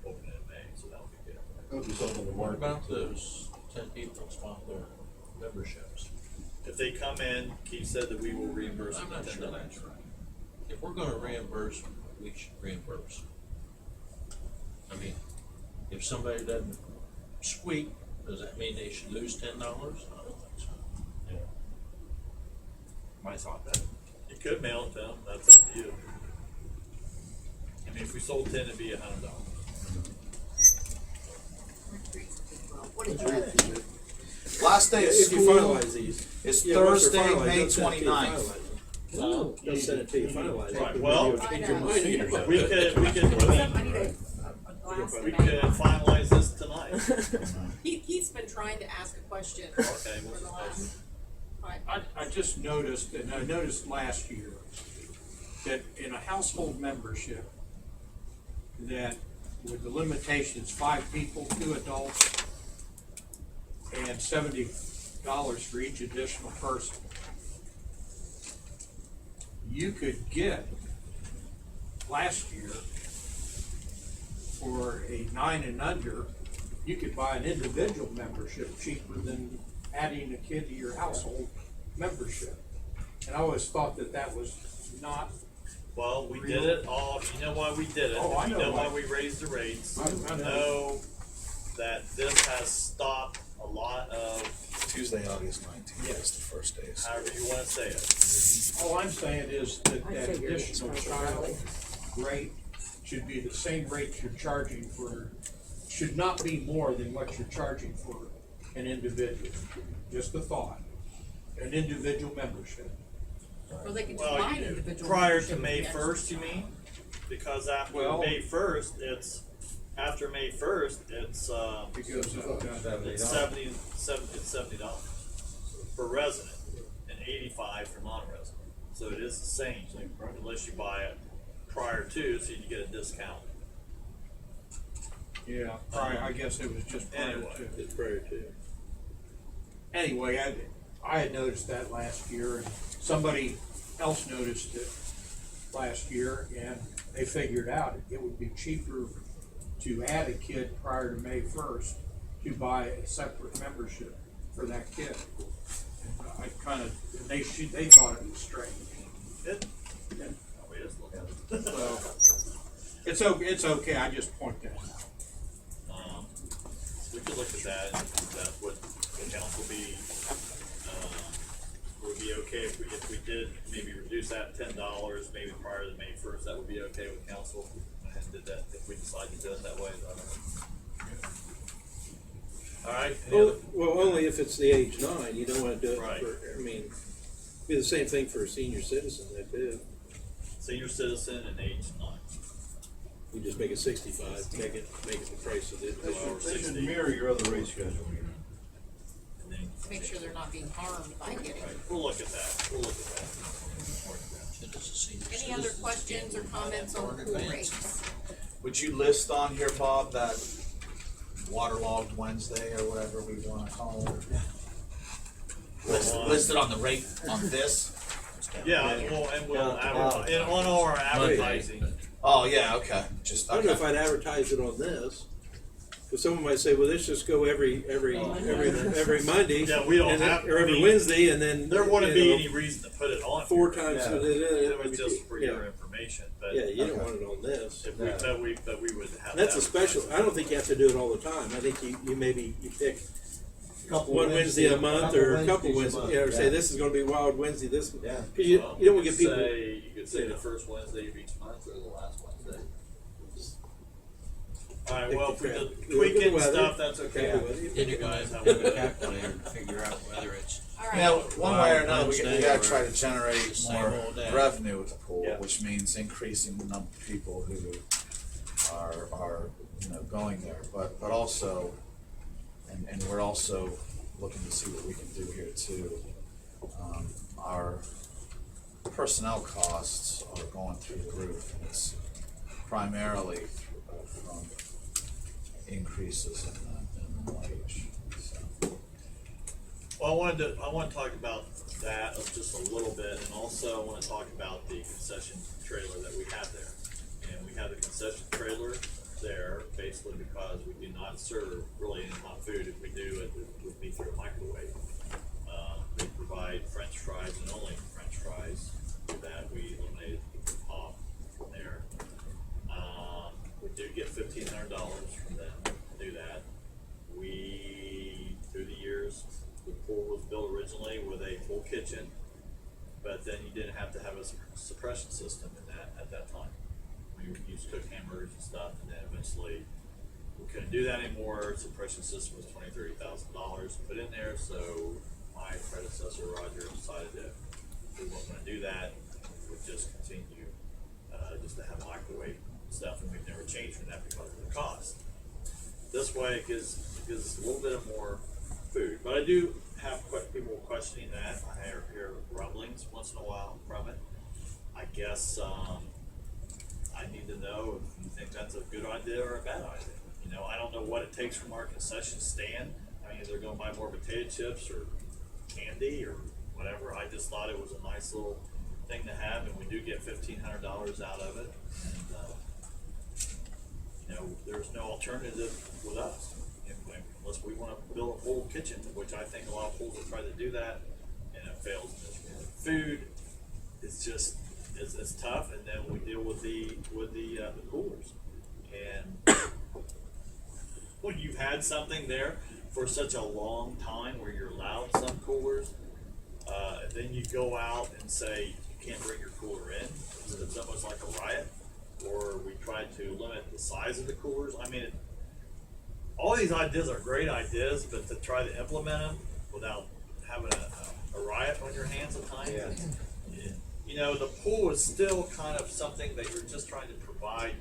open in May, so that'll be good. That'll be something to What mark. about those 10 people that want their memberships? If they come in, Keith said that we will reimburse them I'm not $10. sure that's right. if we're gonna reimburse, we should reimburse. I mean, if somebody doesn't squeak, does that mean they should lose $10? I don't think so. Yeah. My thought that. You could mail it to them, that's up to you. I mean, if we sold 10, it'd be $100. What did you? Last day of If you school finalize these. is Yeah, once Thursday, they're finalized, May don't send it till you 29th. finalize them. Don't send it till you finalize it. Right, well, You'll change your mind again. We could, I need a glass we of could mango. finalize this tonight. He's been trying to ask a question Okay, for the last 5 minutes. I just noticed, and I noticed last year, that in a household membership, that with the limitations, 5 people, 2 adults, and $70 for each additional person, you could get, last year, for a 9 and under, you could buy an individual membership cheaper than adding a kid to your household membership. And I always thought that that was not. Well, we did it all, you know why we did it? Oh, I You know know why why. we raised the rates. I You know. know that this has stopped a lot of, Tuesday, August 19th is the first day. however you wanna say it. All I'm saying is that I that figured it additional was child early. rate should be the same rate you're charging for, should not be more than what you're charging for an individual. Just a thought, an individual membership. Or they could just Well, buy an individual. prior to membership May with the first, you extra mean? Because after Well- May first, after May first, it's, It goes up. it's $70 for resident and 85 for non-resident. So it is the same, unless you buy it prior to, so you get a discount. Yeah, I guess it was just prior Anyway. to. It's prior to. Anyway, I had noticed that last year, and somebody else noticed it last year, and they figured out it would be cheaper to add a kid prior to May 1st to buy a separate membership for that kid. And I kind of, they thought it was strange. It, And oh, it is a little bit. so, it's okay, I just point that out. We could look at that, and that would the council be, would be okay if we did maybe reduce that $10, maybe prior to May 1st, that would be okay with council? And did that, if we decide to do it that way, all right, any other- Well, only if it's the age 9, you don't wanna do it Right. for, I mean, be the same thing for a senior citizen, they do. senior citizen and age 9. You just make it 65, make it the price of it. They should 60. mirror your other rate schedule. And then, Make sure they're not being harmed by getting right, it. we'll look at that, we'll look at that. Should as a senior Any other citizen, questions or buy that comments far on in pool advance. rates? Would you list on here, Bob, that waterlogged Wednesday or whatever we wanna call it? Listed on the rate on this? Yeah, and we'll advertise, and on our advertising, Oh, yeah, okay, just, I don't know if okay. I'd advertise it on this, cause someone might say, well, let's just go every Monday. Yeah, we don't and then- have- Or I every mean, Wednesday, and then. there wouldn't you be know, any reason to put it on. 4 here. times. Yeah. It was just for your Yeah. information, but Yeah, you don't Okay. want it on this. if we, but we would have. That's a that special, I don't think you have to do it all the time. I think you maybe, you pick one Wednesday a month or a couple Wednesdays, or say this is gonna be Wild Wednesday, this. Yeah. Cause you don't wanna get people. You could say the first Wednesday of each month or the last Wednesday. Alright, well, if we Look could at tweak the it and weather. stuff, that's okay. Look at the weather. Then you're gonna have to have a calculator and figure out whether it's All right. Now, one way or another, we Wednesday gotta or try to generate the same more old day. revenue with the pool, Yeah. which means increasing the number of people who are, going there, but also, and we're also looking to see what we can do here too. Our personnel costs are going through the roof, and it's primarily from increases in the wage, so. Well, I wanna talk about that just a little bit, and also I wanna talk about the concession trailer that we have there. And we have the concession trailer there basically because we do not serve really any hot food. If we do, it would be through a microwave. They provide French fries and only French fries. With that, we eliminated do get $1,500 from them to do that. We, through the years, the pool was built originally with a full kitchen, but then you didn't have to have a suppression system in that at that time. We used cook hammers and stuff, and then eventually we couldn't do that anymore. Suppression system was $20,000-$30,000 to put in there, so my predecessor Roger decided that we weren't going to do that. We'd just continue just to have microwave stuff, and we've never changed from that because of the cost. This way it gives us a little bit of more food, but I do have people questioning that. I hear rumblings once in a while from it. I guess I need to know if you think that's a good idea or a bad idea. You know, I don't know what it takes from our concession stand. I mean, they're going to buy more potato chips or candy or whatever. I just thought it was a nice little thing to have, and we do get $1,500 out of it. And, you know, there's no alternative with us unless we want to build a full kitchen, which I think a lot of pools have tried to do that, and it fails miserably. Food is just it's tough, and then we deal with the coolers. And when you've had something there for such a long time, where you're allowed some coolers, and then you go out and say you can't bring your cooler in, it's almost like a riot. Or we try to limit the size of the coolers. I mean, all these ideas are great ideas, but to try to implement them without having a riot on your hands at times, you know, the pool is still kind of something that you're just trying to provide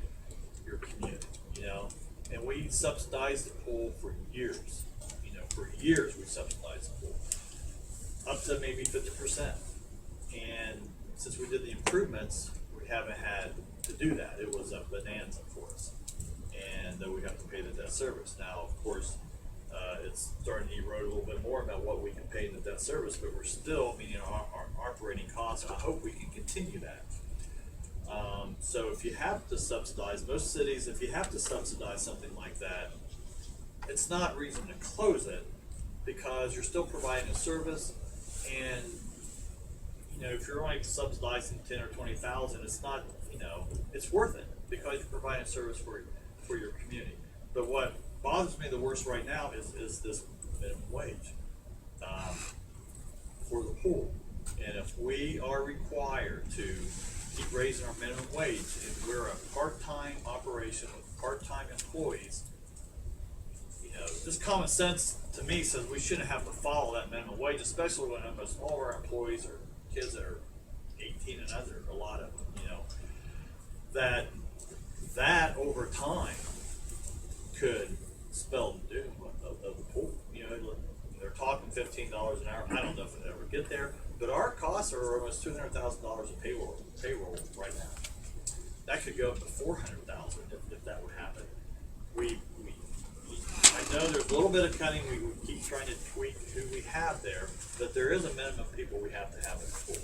your community, you know. And we subsidized the pool for years. You know, for years we subsidized the pool, up to maybe 50%. And since we did the improvements, we haven't had to do that. It was a bonanza for us, and we have to pay the debt service. Now, of course, it's starting to erode a little bit more about what we can pay in the debt service, but we're still meeting our operating costs, and I hope we can continue that. So if you have to subsidize, most cities, if you have to subsidize something like that, it's not reason to close it, because you're still providing a service. And you know, if you're only subsidizing 10 or 20,000, it's not, you know, it's worth it because you're providing a service for your community. But what bothers me the worst right now is this minimum wage for the pool. And if we are required to keep raising our minimum wage, and we're a part-time operation with part-time employees, you know, just common sense to me says we shouldn't have to follow that minimum wage, especially when almost all of our employees are kids that are 18 and under, a lot of them, you know, that over time could spell the doom of the pool. You know, they're talking $15 an hour. I don't know if it'll ever get there, but our costs are almost $200,000 of payroll right now. That could go up to $400,000 if that would happen. I know there's a little bit of cutting. We keep trying to tweak who we have there, but there is a minimum of people we have to have in the pool.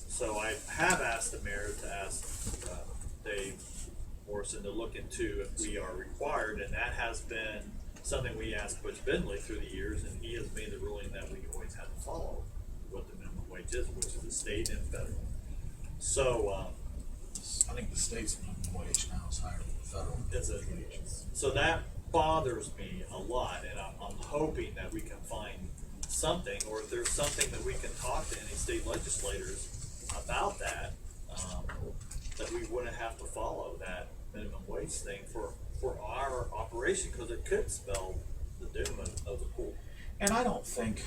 So I have asked the mayor to ask Dave Morrison to look into if we are required, and that has been something we asked Butch Bentley through the years, and he has made the ruling that we always have to follow what the minimum wage is, which is the state and federal. So I think the state's minimum wage now is higher than the federal. is it? So that bothers me a lot, and I'm hoping that we can find something, or if there's something that we can talk to any state legislators about that, that we wouldn't have to follow that minimum wage thing for our operation, because it could spell the doom of the pool. And I don't think,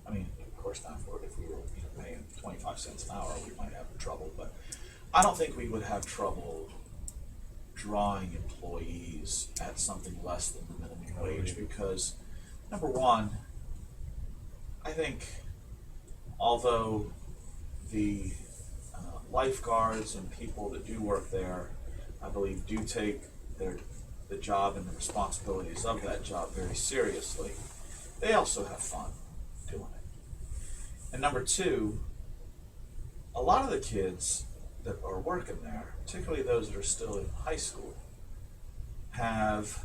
I mean, of course not, if we were paying 25 cents an hour, we might have trouble, but I don't think we would have trouble drawing employees at something less than the minimum wage, because number one, I think although the lifeguards and people that do work there, I believe, do take the job and the responsibilities of that job very seriously, they also have fun doing it. And number two, a lot of the kids that are working there, particularly those that are still in high school, have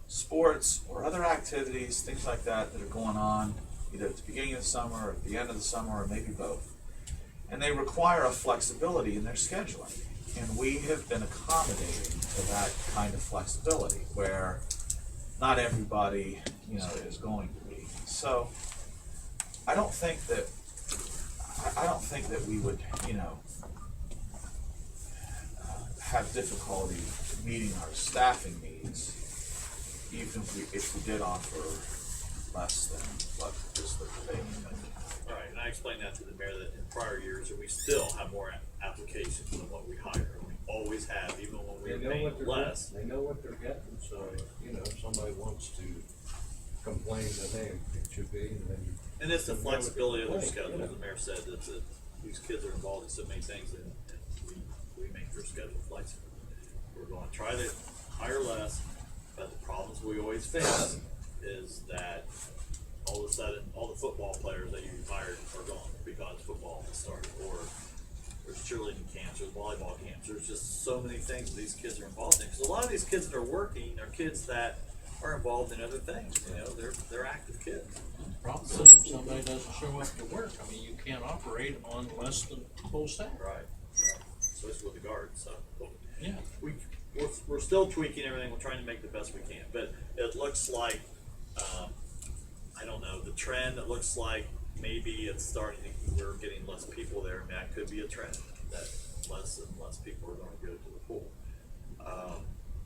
sports or other activities, things like that, that are going on either at the beginning of the summer or at the end of the summer, or maybe both. And they require a flexibility in their scheduling. And we have been accommodating to that kind of flexibility where not everybody, you know, is going to be. So I don't think that we would, you know, have difficulty meeting our staffing needs, even if we did offer less than what is the payment. Right, and I explained that to the mayor that in prior years, that we still have more applications than what we hire. We always have, even when we They were know paying what they're less. getting, they know what they're getting, so, you know, if somebody wants to complain that, hey, it should be, then. And it's the They know what flexibility of they're their getting, schedule, yeah. as the mayor said, that these kids are involved in so many things, and we make their schedule flexible. We're gonna try to hire less, but the problems we always face is that all of a sudden, all the football players that you hired are gone because football has started, or there's cheerleading camps, there's volleyball camps, there's just so many things that these kids are involved in. Because a lot of these kids that are working are kids that are involved in other things, you know, they're active kids. Problem is, if somebody doesn't show up to work, I mean, you can't operate on less than full staff. Right. Especially with the guards, so. Yeah. We're still tweaking everything, we're trying to make the best we can, but it looks like, I don't know, the trend, it looks like maybe it's starting to, we're getting less people there. I mean, that could be a trend, that less and less people are gonna go to the pool.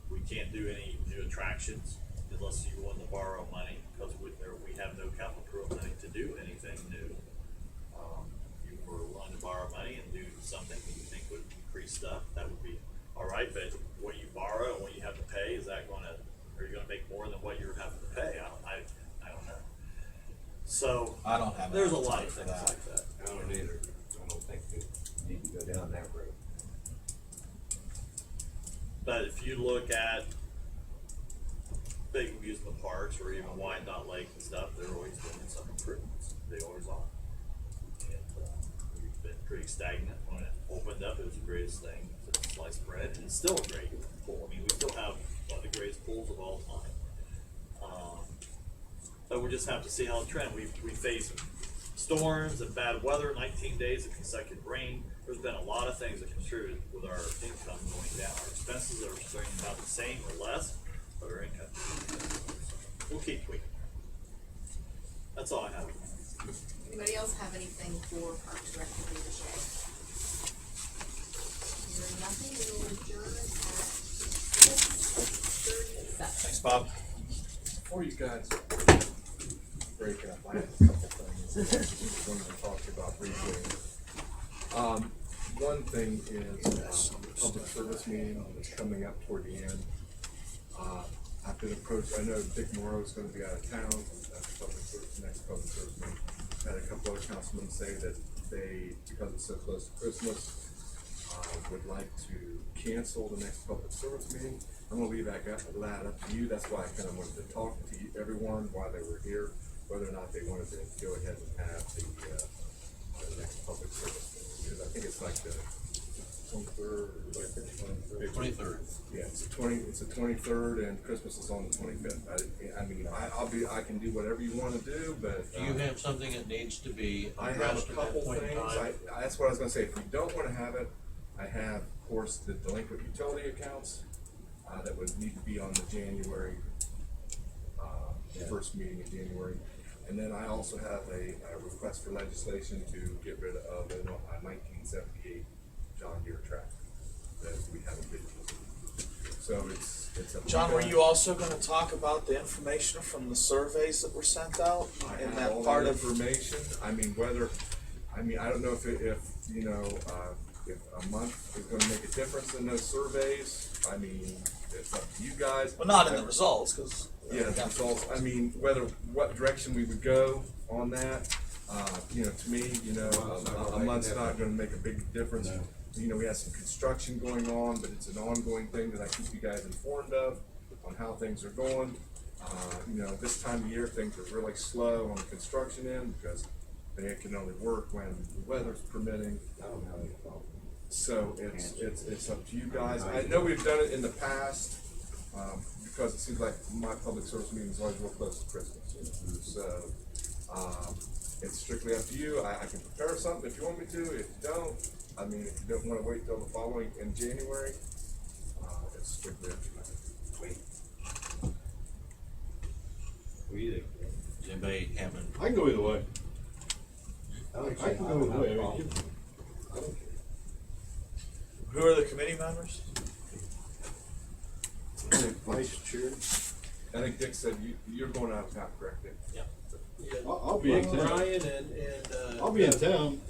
We can't do any new attractions unless you want to borrow money, because we have no capital improvement money to do anything new. If you were willing to borrow money and do something that you think would increase stuff, that would be all right, but what you borrow and what you have to pay, is that gonna, are you gonna make more than what you're having to pay? I don't know. So, I don't have. an there's a lot of appetite things for like that. I don't either, I don't think we need to go down that road. But if you look at big amusement parks or even Wyandotte Lake and stuff, they're always doing some improvements. They always are. And we've been pretty stagnant. When it opened up, it was the greatest thing since sliced bread, and it's still a great pool. I mean, we still have one of the greatest pools of all time. But we just have to see how it trend. We face storms and bad weather, 19 days of consecutive rain. There's been a lot of things that contribute with our income going down. Our expenses are staying about the same or less, but our income. We'll keep tweaking. That's all I have. Anybody else have anything for Parks Rec and David Shea? Hearing nothing, we will adjourn at 6:37. Thanks, Bob. Before you guys break up, I have a couple things I wanted to talk about briefly. One thing is, public service meeting that's coming up toward the end. I've been approached, I know Dick Morrow's gonna be out of town, that's next public service meeting. Had a couple other councilmen say that they, because it's so close to Christmas, would like to cancel the next public service meeting. I'm gonna leave that up to you, that's why I kinda wanted to talk to you, everyone, while they were here, whether or not they wanted to go ahead and have the next public service meeting. Because I think it's like the 23rd, or 23rd. yeah, it's the 23rd, and Christmas is on the 25th. I mean, I can do whatever you wanna do, but. Do you have something that needs to be I have addressed a at that couple point in things, time? that's what I was gonna say, if you don't wanna have it, I have, of course, the delinquent utility accounts, that would need to be on the January, first meeting in January. And then I also have a request for legislation to get rid of a 1978 John Deere tractor that we haven't been using. So it's a. John, were you also gonna talk about the information from the surveys that were sent out I in have that all part that of? information, I mean, I don't know if you know, if a month is gonna make a difference in those surveys, I mean, it's up to you guys. Well, not in the results, cause. Yeah, the results, I mean, what direction we would go on that, you know, to me, you know, a month's not gonna make a big difference. No. You know, we have some construction going on, but it's an ongoing thing that I keep you guys informed of, on how things are going. You know, this time of year, things are really slow on the construction end, because they can only work when the weather's permitting. I don't have any problem. So it's up to you guys. I know we've done it in the past, because it seems like my public service meeting is always real close to Christmas. So, it's strictly up to you. I can prepare something if you want me to. If you don't, I mean, if you don't wanna wait till the following, in January, it's strictly up to you. Wait. We either. Does anybody having, I can go either way. I can go either way. Who are the committee members? Vice chair. I think Dick said you're going out of town, correct, Dick? I'll be in town. Brian and, I'll be in town.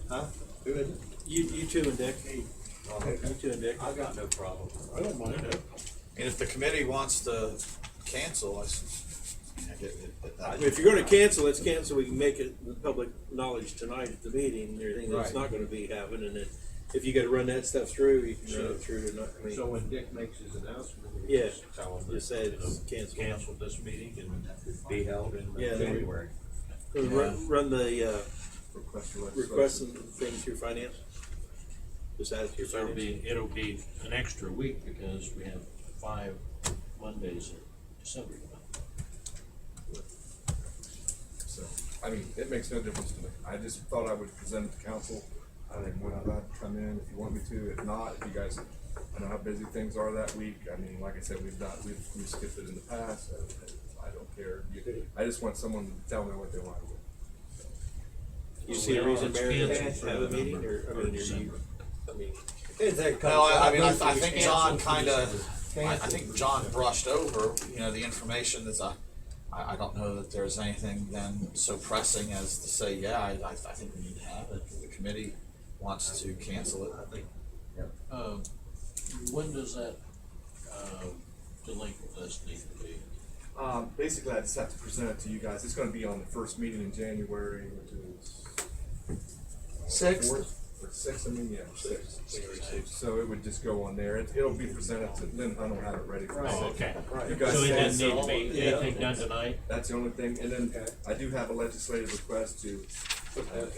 You two and Dick. You two and Dick. I got no problem. I don't mind that. And if the committee wants to cancel, I get it. I mean, if you're gonna cancel, let's cancel, we can make it the public knowledge tonight at the meeting, and everything that's Right. not gonna be happening, and then if you gotta run that stuff through, you can run it through or not, I mean. So when Dick makes his announcement, we Yeah. just tell him Just say it's canceled. cancel this meeting and be held in Yeah. January. Run the, Request for requests and things through finance. Just add it to your so finance. it'll be an extra week because we have 5 Mondays in December. So, I mean, it makes no difference to me. I just thought I would present it to council. I think we're allowed to come in if you want me to. If not, if you guys, I know how busy things are that week. I mean, like I said, we've skipped it in the past. I don't care. I just want someone to tell me what they want to do. You see a reason Let's Mayor cancel can't for have a meeting, November or, I mean, are you, December. I mean, No, I mean, I think John kinda, I think John brushed over, the information that's, I don't know that there's anything then so pressing as to say, yeah, I think we need to have it. The committee wants to cancel it, I think. When does that, delinquent list need to be? Basically, I just have to present it to you guys. It's gonna be on the first meeting in January, which is Sixth. 4th or 6th, I mean, yeah, 6th. So it would just go on there. It'll be presented to, then I don't have it ready for the Oh, 6th. okay. You guys So it say doesn't need to so. be anything done tonight? That's the only thing, and then I do have a legislative request to,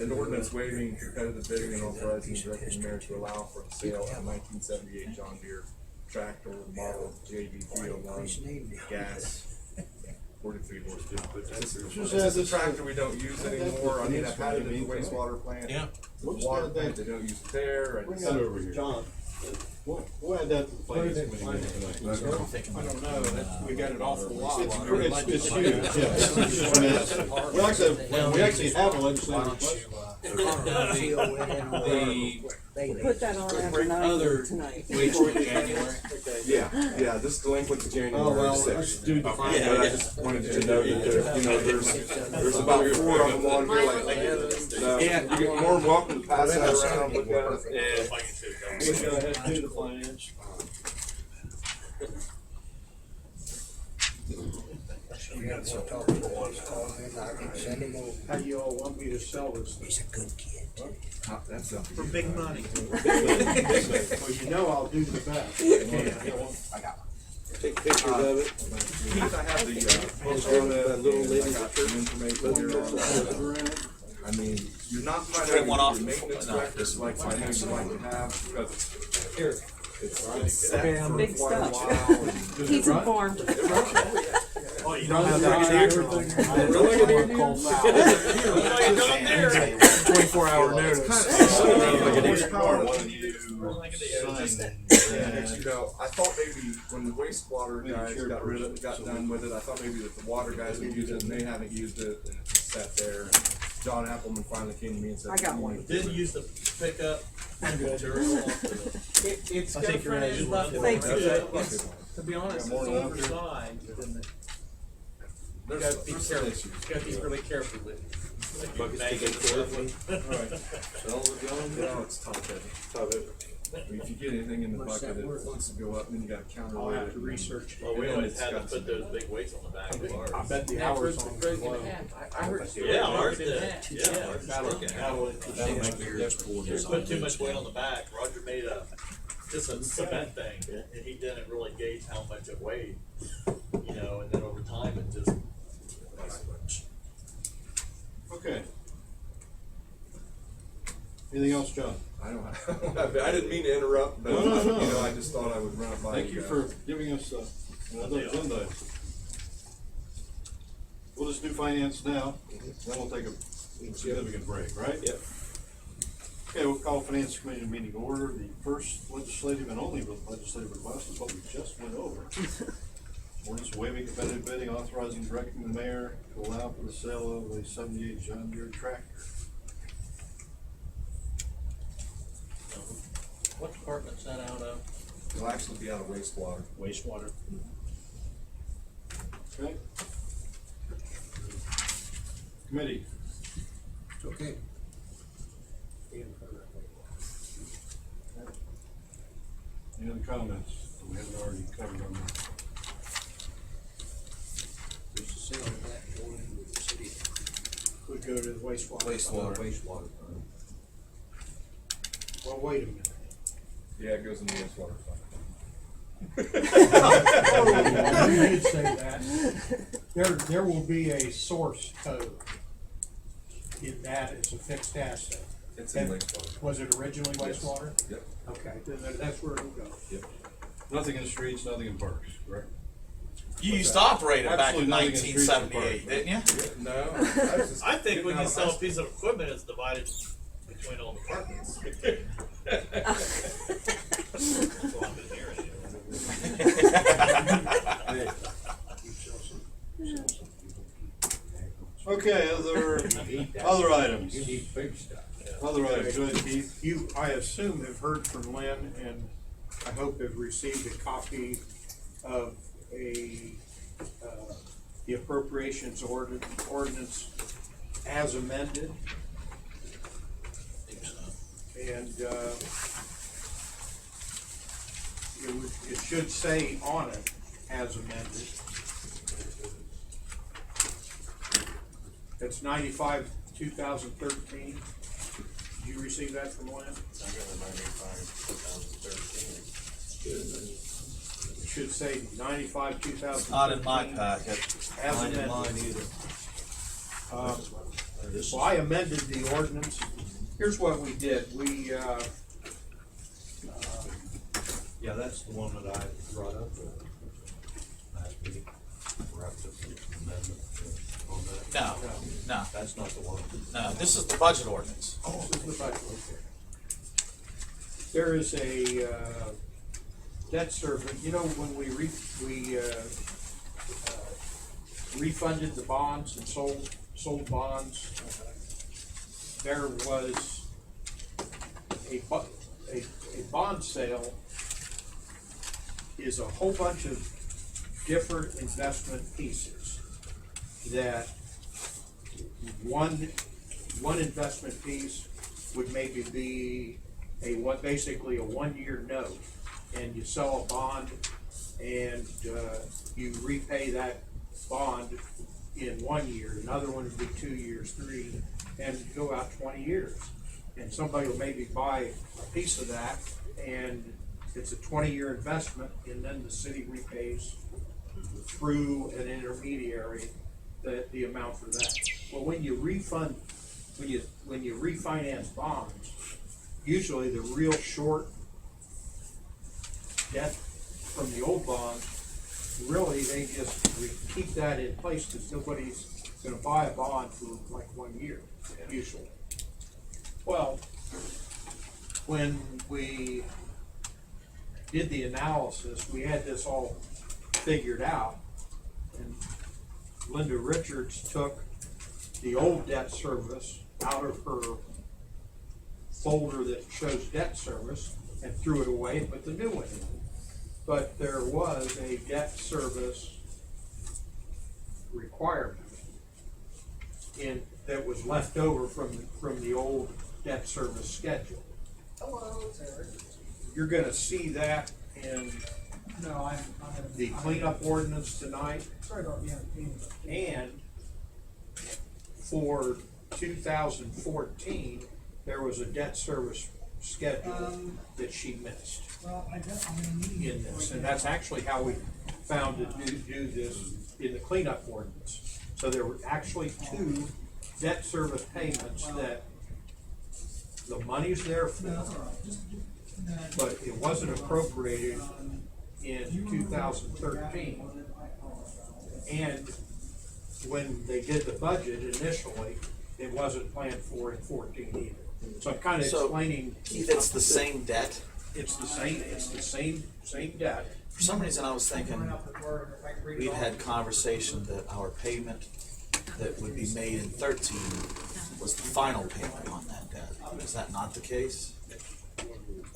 an ordinance waiving competitive bidding and authorizing the director and mayor to allow for the sale of a 1978 John Deere tractor model JB 301 gas. 43 horse. This is a tractor we don't use anymore. I mean, I've had it in the wastewater plant. Yeah. Water plant, they don't use it there. I Bring just- that over here. John. We'll add that to the finance committee tonight. I don't know, we got an awful lot. It's huge, yeah. It's tremendous. We actually have a legislative request. Put that on after Other tonight. weeks in January? Yeah, this delinquent's January Oh, well, 6th. let's do the But I just wanted you to know that there's about 4 of them on here like, so you're more than welcome to pass that around, look at it. We'll go ahead and do the finance. How you all want me to sell this thing? That's up to For you. big money. Well, you know I'll do the best. take pictures of it. Heath, I have the, That little lady I got some information here on that. I mean, you're not quite Print ready one with off your before- maintenance no, records just- like I know you like to have, because it's set Okay, for Big quite a stuff. while. and- He's informed. Oh, you don't have that Everything. there? 24-hour notice. You know, I thought maybe when the wastewater guys got done with it, I thought maybe that the water guys would use it, and they haven't used it, and it's just sat there. And John Appleman finally came to me and said, I got one. Didn't use the pickup material off the. It's I got think you're right. fringes left. Thanks. It's- To be honest, it's More than enough. oversized, and you There's gotta be some careful, issues. you gotta be really careful with it. Buckets Bang to it take care of. Well, it's top heavy. If you get anything in the bucket, it wants to go up, and then you gotta I'll counterweight have it. to research. Well, we always had to put those big weights on the back of I ours. bet the hours on the low. Yeah, ours did, yeah. That'll Just put too much weight on the back. Roger made just a cement thing, and he didn't really gauge how much it weighed, and then over time it just. Okay. Anything else, John? I don't have, I didn't mean to interrupt, but, No. I just thought I would run it by Thank you guys. for giving us another agenda. We'll just do finance now, then we'll take a significant break, right? Yep. Okay, we'll call Finance Committee meeting order. The first legislative and only legislative request is what we just went over. Ordinance waiving competitive bidding, authorizing directing the mayor to allow for the sale of a 78 John Deere tractor. What department's that out of? It'll actually be out of wastewater. Wastewater. Okay? Committee. It's okay. Any other comments that we haven't already covered on that? There's a sale of that going into the city. Could go to the wastewater. Wastewater. Well, wait a minute. Yeah, it goes in the wastewater fund. You did say that. There will be a source code in that as a fixed asset. It's in And wastewater. was it originally Yes. wastewater? Yep. Okay, then that's where it'll go. Yep. Nothing in the streets, nothing in parks, correct? You used to operate it back in Absolutely nothing in streets and 1978, parks, didn't you? No. I think when you sell a piece of equipment, it's divided between all the departments. That's what I've been hearing. Okay, other items. You need big stuff. Other items, go ahead, Heath. You, I assume, have heard from Lynn, and I hope have received a copy of the appropriations ordinance as amended. And, it should say on it, as amended. It's 95, 2013. Did you receive that from Lynn? I got a 95, 2013. It should say 95, 2013. Not in my packet. As Mine and amended. mine either. So I amended the ordinance. Here's what we did. We, Yeah, that's the one that I brought up last week. We're up to the amendment on that. No, That's not the one. no, this is the budget ordinance. this is the budget. There is a, debt service, you know, when we refunded the bonds and sold bonds, there was a bond sale is a whole bunch of different investment pieces that one investment piece would maybe be basically a 1-year note, and you sell a bond and you repay that bond in 1 year. Another one would be 2 years, 3, and go out 20 years. And somebody will maybe buy a piece of that, and it's a 20-year investment, and then the city repays through an intermediary the amount for that. Well, when you refinance bonds, usually the real short debt from the old bonds, really they just keep that in place because nobody's gonna buy a bond for like 1 year, usually. Well, when we did the analysis, we had this all figured out, and Linda Richards took the old debt service out of her folder that shows debt service and threw it away and put the new one in. But there was a debt service requirement that was left over from the old debt service schedule. Hello, Terry. You're gonna see that in No, I'm. the cleanup ordinance tonight. Sorry about being a pain. And for 2014, there was a debt service schedule that she missed Well, I'm gonna need. in this. And that's actually how we found to do this in the cleanup ordinance. So there were actually 2 debt service payments that the money's there No, that's for, all right. Just, but it wasn't appropriated in 2013. And when they did the budget initially, it wasn't planned for in 14 either. So I'm kinda So, explaining. Keith, it's the same debt? It's the same debt. For some reason, I was thinking we'd had conversation that our payment that would be made in 13 was the final payment on that debt. Is that not the case?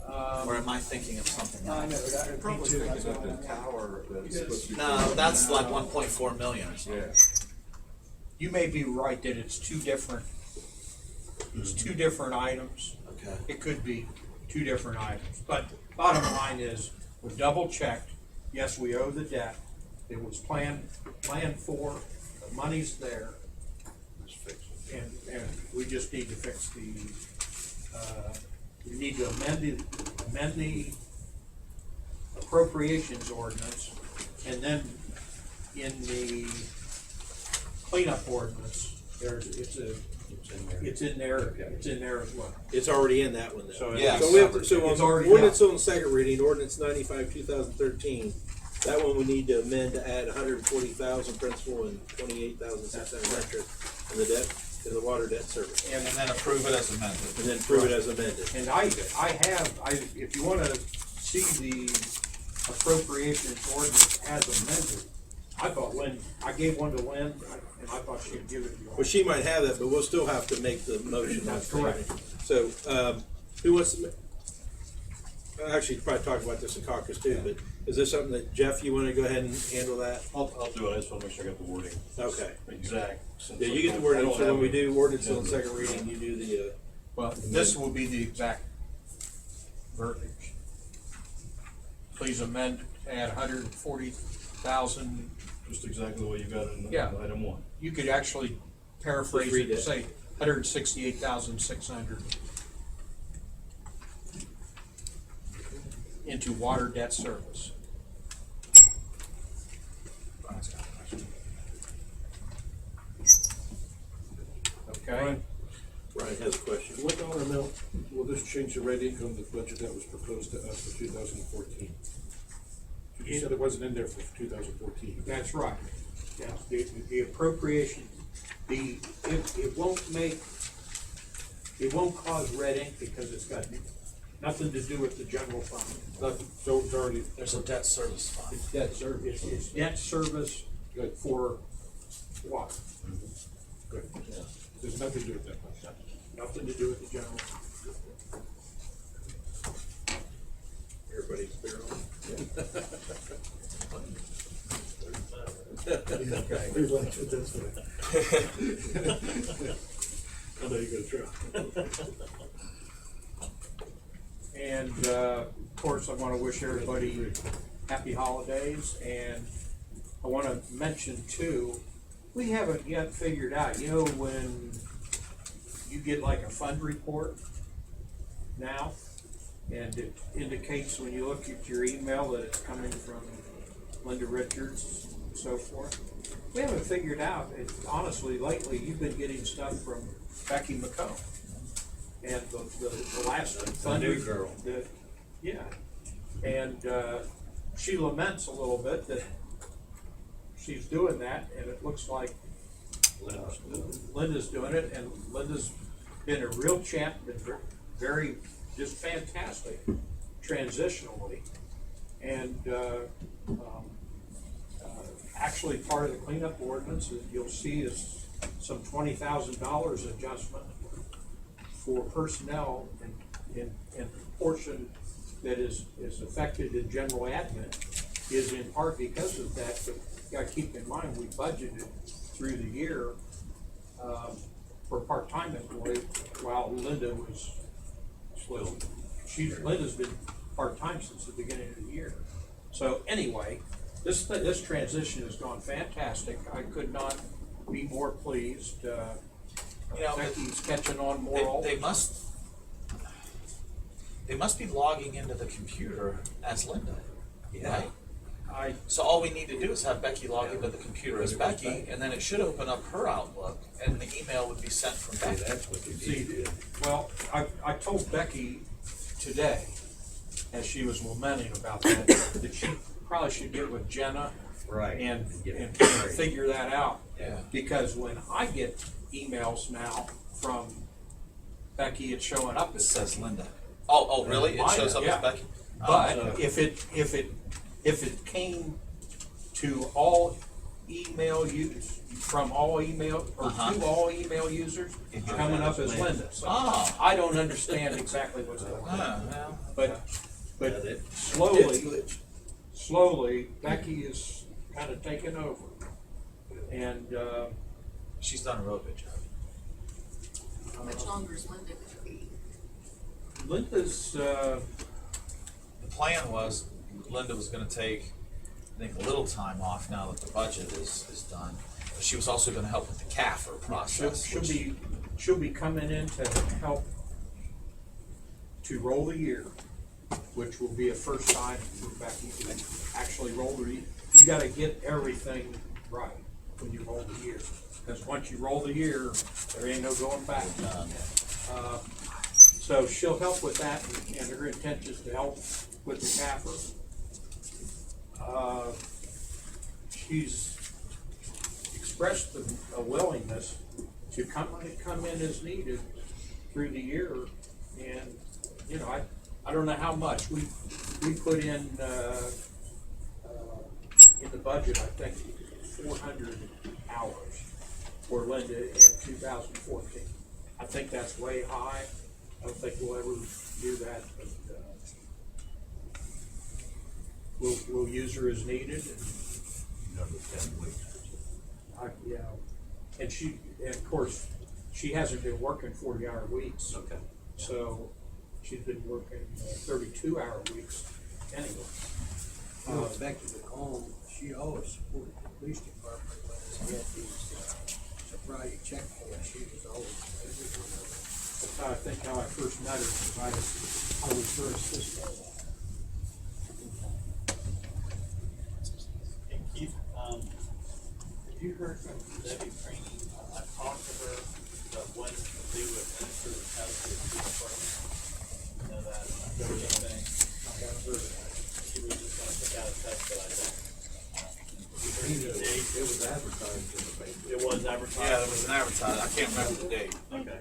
Or am I thinking of something else? You're probably thinking of the tower that's supposed to be. No, that's like 1.4 million or something. Yeah. You may be right that it's two different items. Okay. It could be two different items, but bottom line is, we double checked, yes, we owe the debt, it was planned for, the money's there. And we just need to fix we need to amend the appropriations ordinance, and then in the cleanup ordinance, it's in there as well. It's already in that one then. So Yeah. So we have, so It's on already ordinance out. on second reading, ordinance 95, 2013, that one we need to amend to add 140,000 principal and 28,600 interest in the debt, in the water debt service. And then approve it as amended. And then prove it as amended. And if you wanna see the appropriations ordinance as amended, I gave one to Lynn, and I thought she'd give it to you all. Well, she might have that, but we'll still have to make the motion. That's correct. So, who wants to, actually, probably talk about this in caucus too, but is this something that, Jeff, you wanna go ahead and handle that? I'll do it, I just wanna make sure I got the wording. Okay. Exact. since Yeah, you I get the don't- word, I don't so when have we it. do ordinance on Yeah. second reading, you do the, Well, this will be the exact verbiage. Please amend, add 140,000. Just exactly the way you got it in Yeah. item one. You could actually paraphrase Just read it to it. say 168,600 into water debt service. Okay? Ryan has a question. What dollar amount will this change the red income, the budget that was proposed to us for 2014? You said it wasn't in there for 2014. That's right. Yeah, the appropriation, it won't cause red ink because it's got nothing to do with the general fund. Nothing, so it's already, There's a debt service fund. It's debt service, it's debt service for what? good, yeah. There's nothing to do with that. Nothing to do with the general fund. Everybody's clear on? Okay. There's one to this one. I know you're gonna try. And, of course, I wanna wish everybody happy holidays, and I wanna mention too, we haven't yet figured out, you know, when you get like a fund report now, and it indicates when you look at your email that it's coming from Linda Richards and so forth. We haven't figured out, honestly, lately, you've been getting stuff from Becky McComb. And the last fund. new girl. Yeah, and, she laments a little bit that she's doing that, and it looks like Linda's doing it, and Linda's been a real champ, been very, just fantastic transitionally. And, actually, part of the cleanup ordinance that you'll see is some $20,000 adjustment for personnel and portion that is affected in general admin is in part because of that, but you gotta keep in mind, we budgeted through the year, for part-time employee, while Linda Linda's been part-time since the beginning of the year. So anyway, this transition has gone fantastic, I could not be more pleased, You know, Becky's catching on more all they must be logging into the computer as Linda, right? So all we need to do is have Becky log into the computer as Becky, and then it should open up her Outlook, and the email would be sent from Becky. That's what you need See, to do. well, I told Becky today, as she was lamenting about that, that she probably should get with Jenna Right. and Get it kind of straight. figure that out. Yeah. Because when I get emails now from Becky, it's showing up It as says Becky. Linda. Oh, really? It Mine, shows up yeah. as Becky? But if it came to all email use, from all email, or to all email users, it's coming up as Linda. So Oh. I don't understand exactly what's going on. Well, But slowly, Becky is kind of taking over. And, she's done a real good job. How much longer is Linda gonna be? Linda's, The plan was Linda was gonna take, I think, a little time off now that the budget is done. But she was also gonna help with the CAFR process. she'll be coming in to help to roll the year, which will be a first time for Becky to actually roll the year. You gotta get everything right when you roll the year. Because once you roll the year, there ain't no going back. So she'll help with that, and her intent is to help with the CAFR. She's expressed a willingness to come in as needed through the year, and, you know, I don't know how much, we put in the budget, I think, 400 hours for Linda in 2014. I think that's way high, I don't think we'll ever do that, but, we'll use her as needed, Another 10 weeks. you know, and of course, she hasn't been working 40-hour weeks. Okay. So she's been working 32-hour weeks anyway. Back to the home, she always supported the police department when they had these sobriety checkpoints. She was always every one of them. That's how I think how I first met her, because I was her assistant. And Keith, have you heard from Debbie Craney? I talked to her about when they would administer the test to the police department. You know that, thing. She was just gonna pick out a test, but I don't. It was advertised in the paper. It was advertised. Yeah, there was an advertisement. I can't remember the date. Okay.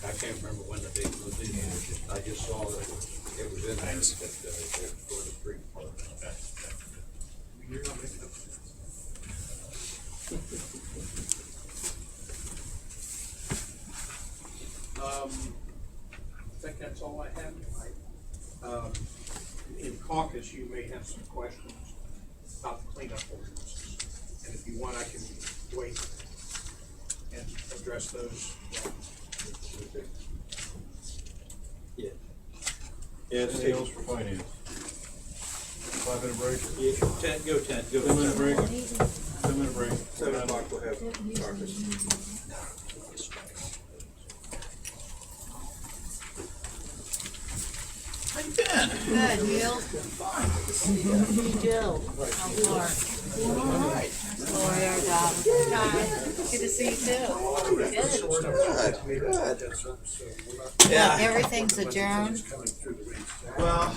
I can't remember when the date was in there, I just saw that it was in there, that, for the street department. Okay. You're not making up sense. I think that's all I have tonight. In caucus, you may have some questions about the cleanup ordinances. And if you want, I can wait and address those. Yeah, Anything take, else for finance? 5-minute break? yeah, go 10, go 10-minute 10. break? 10-minute break. 7 o'clock we'll have caucus. How you been? Good, Neil. Hey, Jill. How's Laura? Alright. Lori, our dog. Good to see you too. Good. Yeah. Everything's adjourned. Well,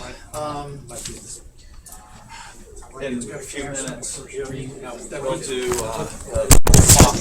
in a few minutes, we're going to talk